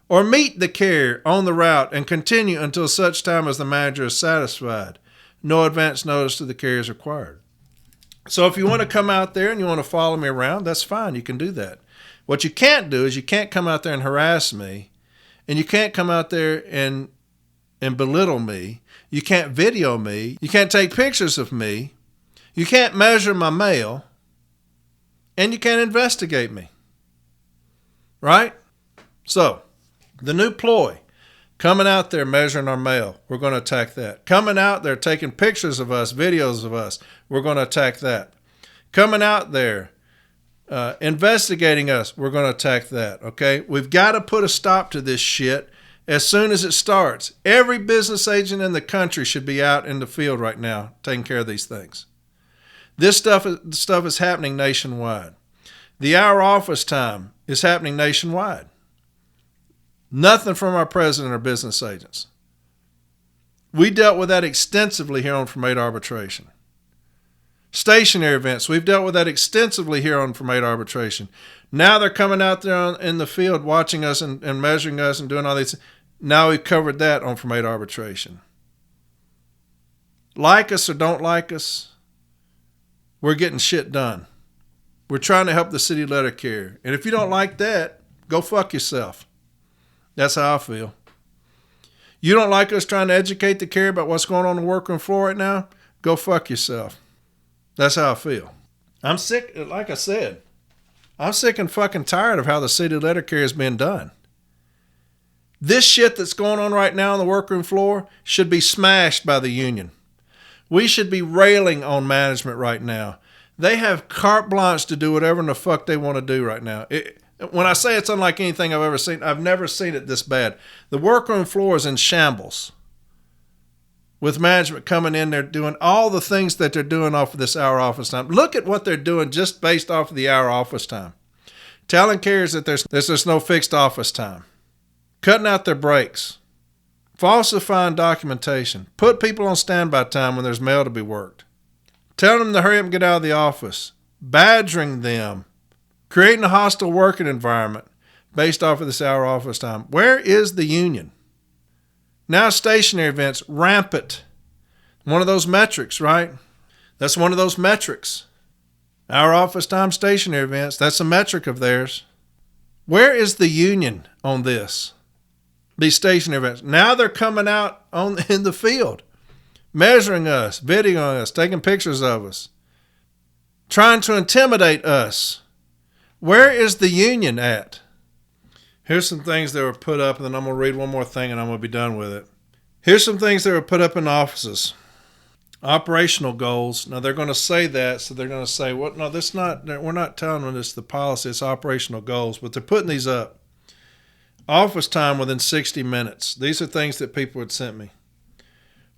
or meet the carrier on the route and continue until such time as the manager is satisfied. No advance notice to the carrier is required. So if you want to come out there and you want to follow me around, that's fine. You can do that. What you can't do is you can't come out there and harass me, and you can't come out there and belittle me. You can't video me. You can't take pictures of me. You can't measure my mail, and you can't investigate me. Right? So, the new ploy, coming out there measuring our mail, we're going to attack that. Coming out there taking pictures of us, videos of us, we're going to attack that. Coming out there investigating us, we're going to attack that. Okay? We've got to put a stop to this shit as soon as it starts. Every business agent in the country should be out in the field right now taking care of these things. This stuff is happening nationwide. The hour office time is happening nationwide. Nothing from our president or business agents. We dealt with that extensively here on From 8 Arbitration. Stationary events, we've dealt with that extensively here on From 8 Arbitration. Now they're coming out there in the field watching us and measuring us and doing all these. Now we've covered that on From 8 Arbitration. Like us or don't like us, we're getting shit done. We're trying to help the city letter carrier. And if you don't like that, go fuck yourself. That's how I feel. You don't like us trying to educate the carrier about what's going on the workroom floor right now? Go fuck yourself. That's how I feel. I'm sick, like I said, I'm sick and fucking tired of how the city letter carrier is being done. This shit that's going on right now on the workroom floor should be smashed by the union. We should be railing on management right now. They have carte blanche to do whatever in the fuck they want to do right now. When I say it's unlike anything I've ever seen, I've never seen it this bad. The workroom floor is in shambles, with management coming in there doing all the things that they're doing off of this hour office time. Look at what they're doing just based off of the hour office time. Telling carriers that there's no fixed office time. Cutting out their breaks. Falsifying documentation. Put people on standby time when there's mail to be worked. Telling them to hurry up and get out of the office. Badgering them. Creating a hostile working environment based off of this hour office time. Where is the union? Now stationary events, rampant. One of those metrics, right? That's one of those metrics. Hour office time, stationary events, that's a metric of theirs. Where is the union on this? These stationary events. Now they're coming out in the field, measuring us, videoing us, taking pictures of us, trying to intimidate us. Where is the union at? Here's some things that were put up, and then I'm going to read one more thing and I'm going to be done with it. Here's some things that were put up in offices. Operational goals. Now they're going to say that, so they're going to say, "What? No, that's not. We're not telling them it's the policy. It's operational goals." But they're putting these up. Office time within 60 minutes. These are things that people had sent me.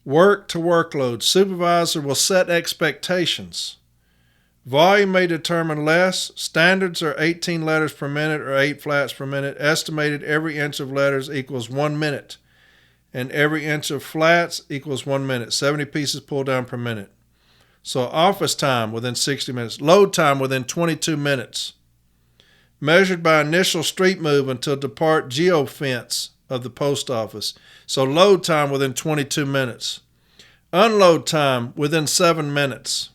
Work to workload. Supervisor will set expectations. Volume may determine less. Standards are 18 letters per minute or 8 flats per minute. Estimated every inch of letters equals 1 minute. And every inch of flats equals 1 minute. 70 pieces pulled down per minute. So office time within 60 minutes. Load time within 22 minutes. Measured by initial street move until depart geofence of the post office. So load time within 22 minutes. Unload time within 7 minutes.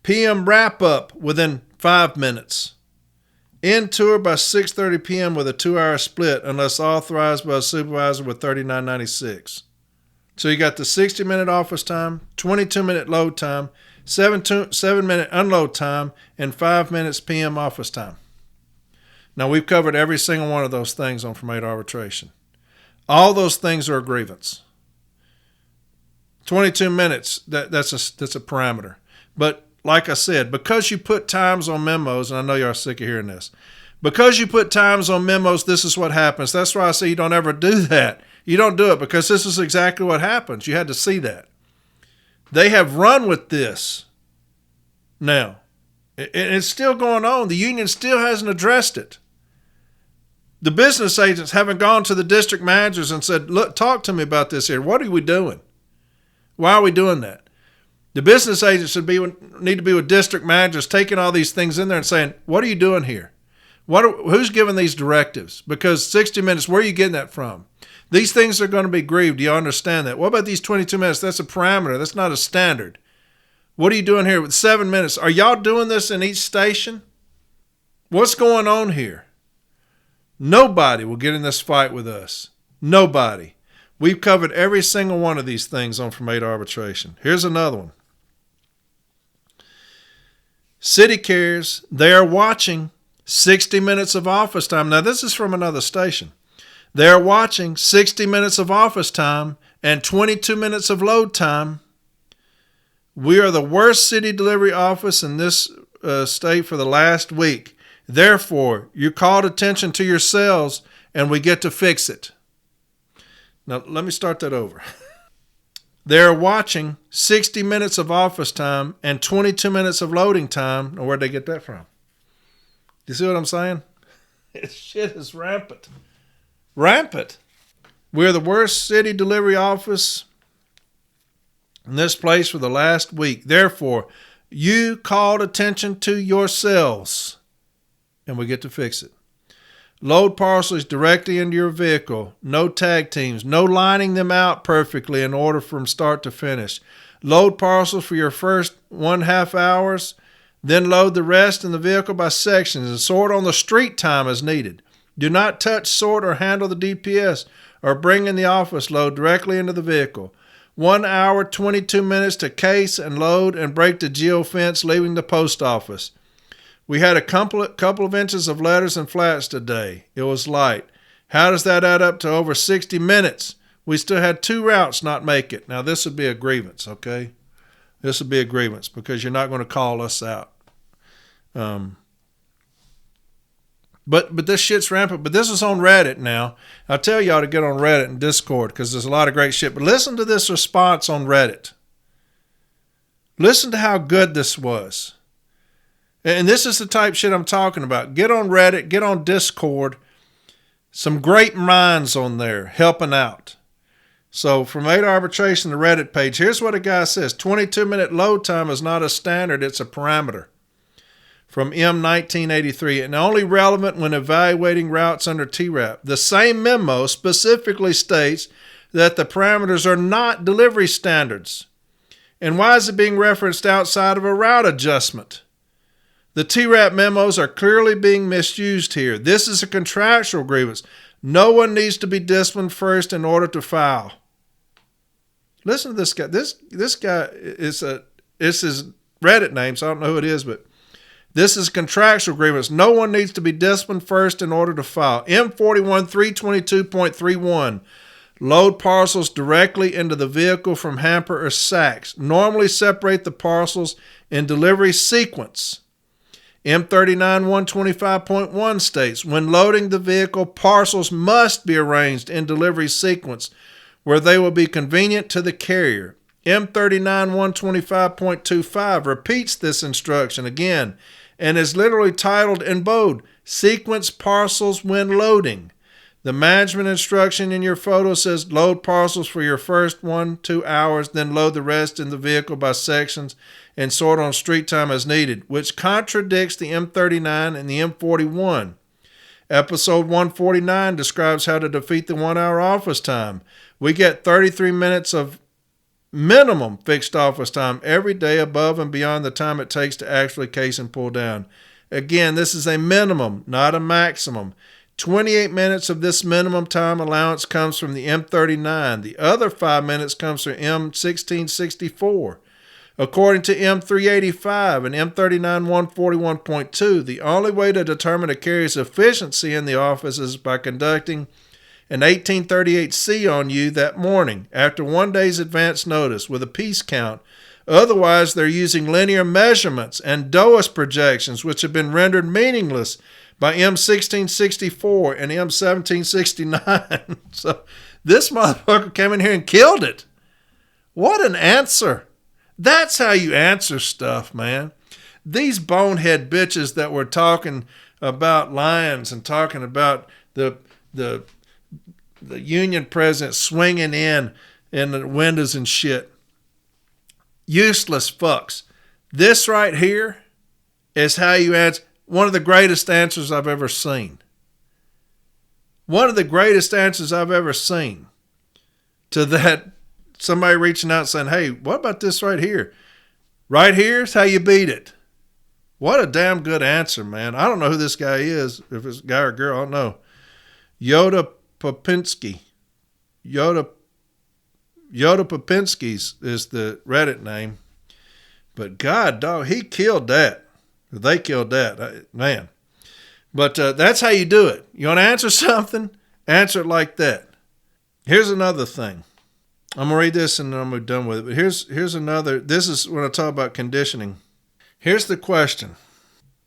PM wrap up within 5 minutes. End tour by 6:30 p.m. with a 2-hour split unless authorized by a supervisor with $39.96. So you got the 60-minute office time, 22-minute load time, 7-minute unload time, and 5 minutes PM office time. Now, we've covered every single one of those things on From 8 Arbitration. All those things are a grievance. 22 minutes, that's a parameter. But like I said, because you put times on memos, and I know you are sick of hearing this, because you put times on memos, this is what happens. That's why I say you don't ever do that. You don't do it because this is exactly what happens. You had to see that. They have run with this now. It's still going on. The union still hasn't addressed it. The business agents haven't gone to the district managers and said, "Look, talk to me about this here. What are we doing? Why are we doing that?" The business agents need to be with district managers taking all these things in there and saying, "What are you doing here? Who's giving these directives? Because 60 minutes, where are you getting that from? These things are going to be grieved. Do you understand that? What about these 22 minutes? That's a parameter. That's not a standard. What are you doing here with 7 minutes? Are y'all doing this in each station? What's going on here? Nobody will get in this fight with us. Nobody. We've covered every single one of these things on From A to Arbitration. Here's another one. City carriers, they are watching 60 minutes of office time. Now, this is from another station. They are watching 60 minutes of office time and 22 minutes of load time. We are the worst city delivery office in this state for the last week. Therefore, you called attention to yourselves, and we get to fix it. Now, let me start that over. They're watching 60 minutes of office time and 22 minutes of loading time. Now, where'd they get that from? You see what I'm saying? This shit is rampant. Rampant. We're the worst city delivery office in this place for the last week. Therefore, you called attention to yourselves, and we get to fix it. Load parcels directly into your vehicle. No tag teams. No lining them out perfectly in order from start to finish. Load parcels for your first 1.5 hours. Then load the rest in the vehicle by sections and sort on the street time as needed. Do not touch, sort, or handle the DPS or bring in the office load directly into the vehicle. 1 hour, 22 minutes to case and load and break the geofence leaving the post office. We had a couple of inches of letters and flats today. It was light. How does that add up to over 60 minutes? We still had 2 routes not make it. Now, this would be a grievance, okay? This would be a grievance because you're not going to call us out. But this shit's rampant. But this is on Reddit now. I tell y'all to get on Reddit and Discord because there's a lot of great shit. But listen to this response on Reddit. Listen to how good this was. And this is the type of shit I'm talking about. Get on Reddit, get on Discord. Some great minds on there helping out. So from A to Arbitration, the Reddit page, here's what a guy says. 22-minute load time is not a standard, it's a parameter. From M1983, and only relevant when evaluating routes under TRAP. The same memo specifically states that the parameters are not delivery standards. And why is it being referenced outside of a route adjustment? The TRAP memos are clearly being misused here. This is a contractual grievance. No one needs to be disciplined first in order to file. Listen to this guy. This guy is his Reddit name, so I don't know who it is, but this is contractual grievance. No one needs to be disciplined first in order to file. M41 322.31. Load parcels directly into the vehicle from hamper or sacks. Normally separate the parcels in delivery sequence. M39 125.1 states, when loading the vehicle, parcels must be arranged in delivery sequence where they will be convenient to the carrier. M39 125.25 repeats this instruction again and is literally titled in bold, Sequence Parcels When Loading. The management instruction in your photo says load parcels for your first 1-2 hours, then load the rest in the vehicle by sections and sort on street time as needed, which contradicts the M39 and the M41. Episode 149 describes how to defeat the 1 hour office time. We get 33 minutes of minimum fixed office time every day above and beyond the time it takes to actually case and pull down. Again, this is a minimum, not a maximum. 28 minutes of this minimum time allowance comes from the M39. The other 5 minutes comes from M1664. According to M385 and M39 141.2, the only way to determine a carrier's efficiency in the office is by conducting an 1838C on you that morning after 1 day's advance notice with a piece count. Otherwise, they're using linear measurements and DOAS projections, which have been rendered meaningless by M1664 and M1769. So this motherfucker came in here and killed it. What an answer. That's how you answer stuff, man. These bonehead bitches that were talking about lions and talking about the union president swinging in the windows and shit. Useless fucks. This right here is how you answer. one of the greatest answers I've ever seen. One of the greatest answers I've ever seen to that, somebody reaching out saying, hey, what about this right here? Right here's how you beat it. What a damn good answer, man. I don't know who this guy is, if it's a guy or girl, I don't know. Yoda Popinski. Yoda Popinski's is the Reddit name. But God, dog, he killed that. They killed that, man. But that's how you do it. You want to answer something? Answer it like that. Here's another thing. I'm going to read this and then I'm going to be done with it. But here's another. This is when I talk about conditioning. Here's the question.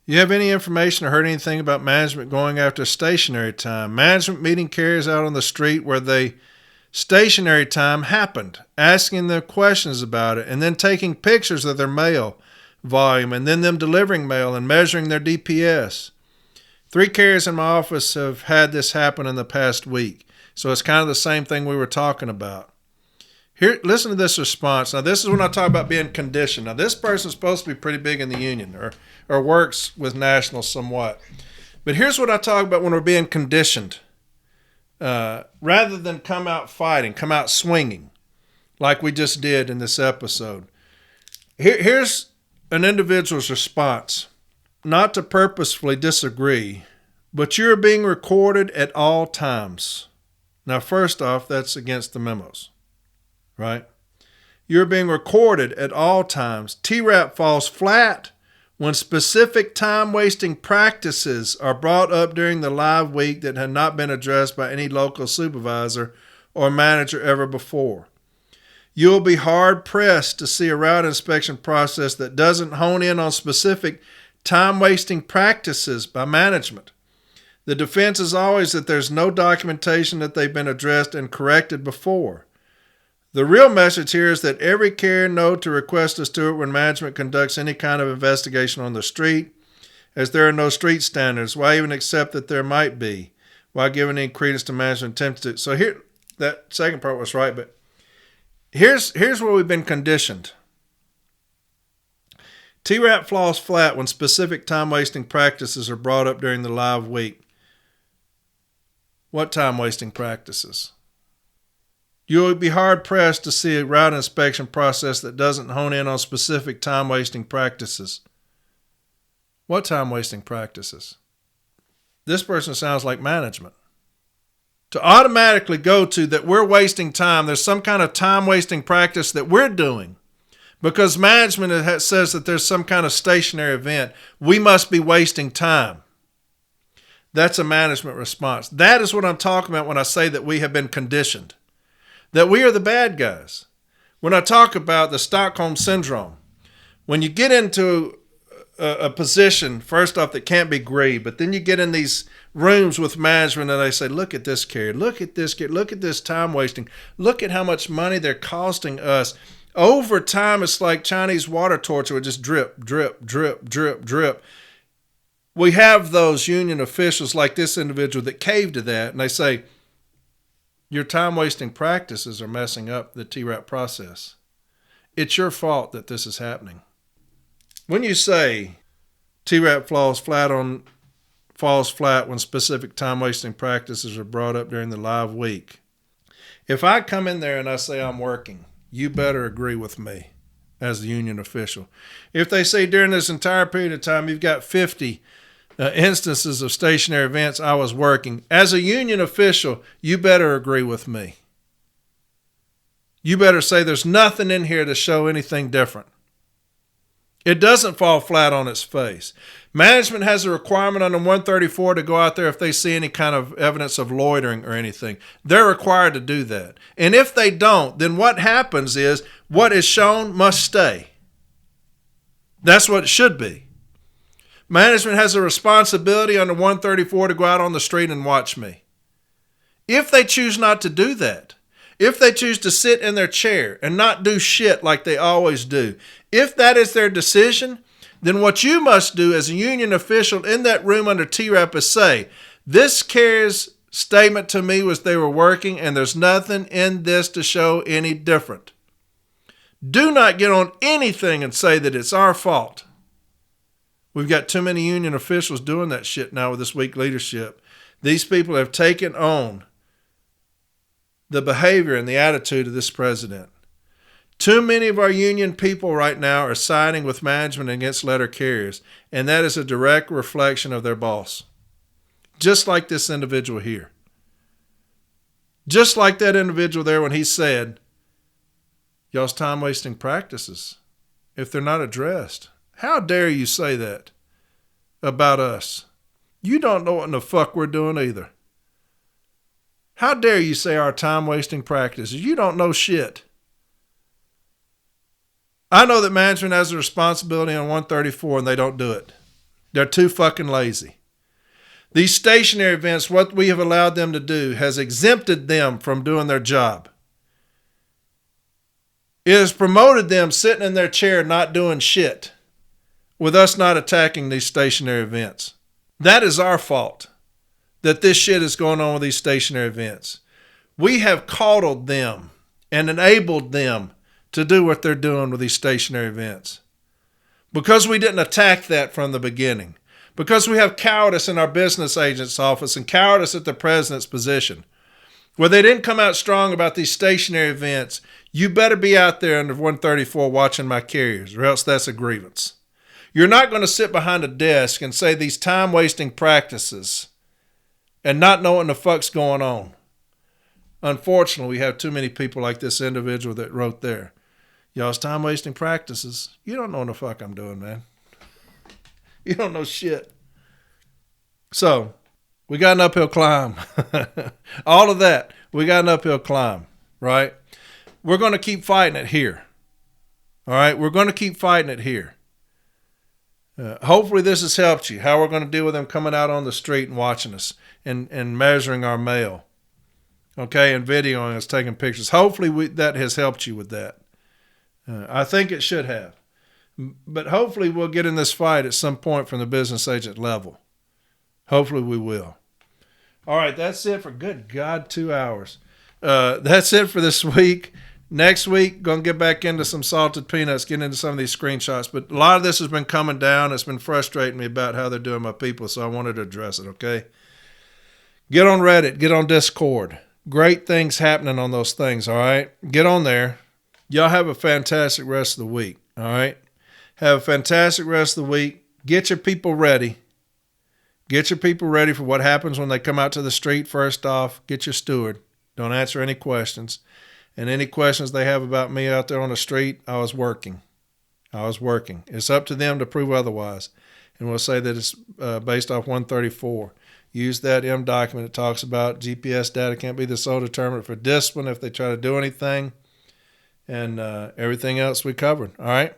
You have any information or heard anything about management going after stationary time? Management meeting carriers out on the street where they stationary time happened, asking them questions about it, and then taking pictures of their mail volume, and then them delivering mail and measuring their DPS. 3 carriers in my office have had this happen in the past week. So it's kind of the same thing we were talking about. Here, listen to this response. Now, this is when I talk about being conditioned. Now, this person's supposed to be pretty big in the union or works with nationals somewhat. But here's what I talk about when we're being conditioned. Rather than come out fighting, come out swinging, like we just did in this episode. Here's an individual's response. Not to purposefully disagree, but you're being recorded at all times. Now, first off, that's against the memos. Right? You're being recorded at all times. TRAP falls flat when specific time-wasting practices are brought up during the live week that had not been addressed by any local supervisor or manager ever before. You'll be hard-pressed to see a route inspection process that doesn't hone in on specific time-wasting practices by management. The defense is always that there's no documentation that they've been addressed and corrected before. The real message here is that every carrier know to request a steward when management conducts any kind of investigation on the street, as there are no street standards. Why even accept that there might be? Why giving any credence to management attempts to? So here, that second part was right, but here's where we've been conditioned. TRAP falls flat when specific time-wasting practices are brought up during the live week. What time-wasting practices? You will be hard-pressed to see a route inspection process that doesn't hone in on specific time-wasting practices. What time-wasting practices? This person sounds like management. To automatically go to that we're wasting time, there's some kind of time-wasting practice that we're doing. Because management says that there's some kind of stationary event, we must be wasting time. That's a management response. That is what I'm talking about when I say that we have been conditioned. That we are the bad guys. When I talk about the Stockholm Syndrome, when you get into a position, first off, that can't be grieved, but then you get in these rooms with management and they say, look at this carrier, look at this carrier, look at this time wasting, look at how much money they're costing us. Over time, it's like Chinese water torture would just drip, drip, drip, drip, drip. We have those union officials like this individual that cave to that, and they say, your time-wasting practices are messing up the TRAP process. It's your fault that this is happening. When you say TRAP falls flat when specific time-wasting practices are brought up during the live week, if I come in there and I say I'm working, you better agree with me as the union official. If they say during this entire period of time you've got 50 instances of stationary events, I was working. As a union official, you better agree with me. You better say there's nothing in here to show anything different. It doesn't fall flat on its face. Management has a requirement under 134 to go out there if they see any kind of evidence of loitering or anything. They're required to do that. And if they don't, then what happens is what is shown must stay. That's what it should be. Management has a responsibility under 134 to go out on the street and watch me. If they choose not to do that, if they choose to sit in their chair and not do shit like they always do, if that is their decision, then what you must do as a union official in that room under TRAP is say, this carrier's statement to me was they were working and there's nothing in this to show any different. Do not get on anything and say that it's our fault. We've got too many union officials doing that shit now with this weak leadership. These people have taken on the behavior and the attitude of this president. Too many of our union people right now are siding with management against letter carriers, and that is a direct reflection of their boss. Just like this individual here. Just like that individual there when he said, y'all's time-wasting practices, if they're not addressed. How dare you say that about us? You don't know what in the fuck we're doing either. How dare you say our time-wasting practices? You don't know shit. I know that management has a responsibility on 134 and they don't do it. They're too fucking lazy. These stationary events, what we have allowed them to do, has exempted them from doing their job. It has promoted them sitting in their chair not doing shit with us not attacking these stationary events. That is our fault that this shit is going on with these stationary events. We have coddled them and enabled them to do what they're doing with these stationary events. Because we didn't attack that from the beginning. Because we have cowardice in our business agent's office and cowardice at the president's position. Where they didn't come out strong about these stationary events, you better be out there under 134 watching my carriers, or else that's a grievance. You're not going to sit behind a desk and say these time-wasting practices and not know what the fuck's going on. Unfortunately, we have too many people like this individual that wrote there. Y'all's time-wasting practices. You don't know what the fuck I'm doing, man. You don't know shit. So, we got an uphill climb. All of that, we got an uphill climb, right? We're going to keep fighting it here. All right? We're going to keep fighting it here. Hopefully this has helped you, how we're going to deal with them coming out on the street and watching us and measuring our mail, okay, and videoing us, taking pictures. Hopefully that has helped you with that. I think it should have. But hopefully we'll get in this fight at some point from the business agent level. Hopefully we will. All right, that's it for, good God, 2 hours. That's it for this week. Next week, going to get back into some salted peanuts, get into some of these screenshots. But a lot of this has been coming down. It's been frustrating me about how they're doing my people, so I wanted to address it, okay? Get on Reddit. Get on Discord. Great things happening on those things, all right? Get on there. Y'all have a fantastic rest of the week, all right? Have a fantastic rest of the week. Get your people ready. Get your people ready for what happens when they come out to the street first off. Get your steward. Don't answer any questions. And any questions they have about me out there on the street, I was working. It's up to them to prove otherwise. And we'll say that it's based off 134. Use that M document. It talks about GPS data can't be the sole determinant for discipline if they try to do anything. And everything else we covered. All right?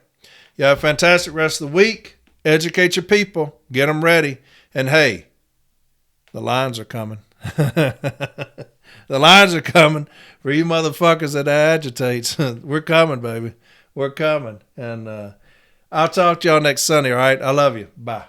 You have a fantastic rest of the week. Educate your people. Get them ready. And hey, the lines are coming. The lines are coming for you motherfuckers that agitates. We're coming, baby. We're coming. And I'll talk to y'all next Sunday, all right? I love you. Bye.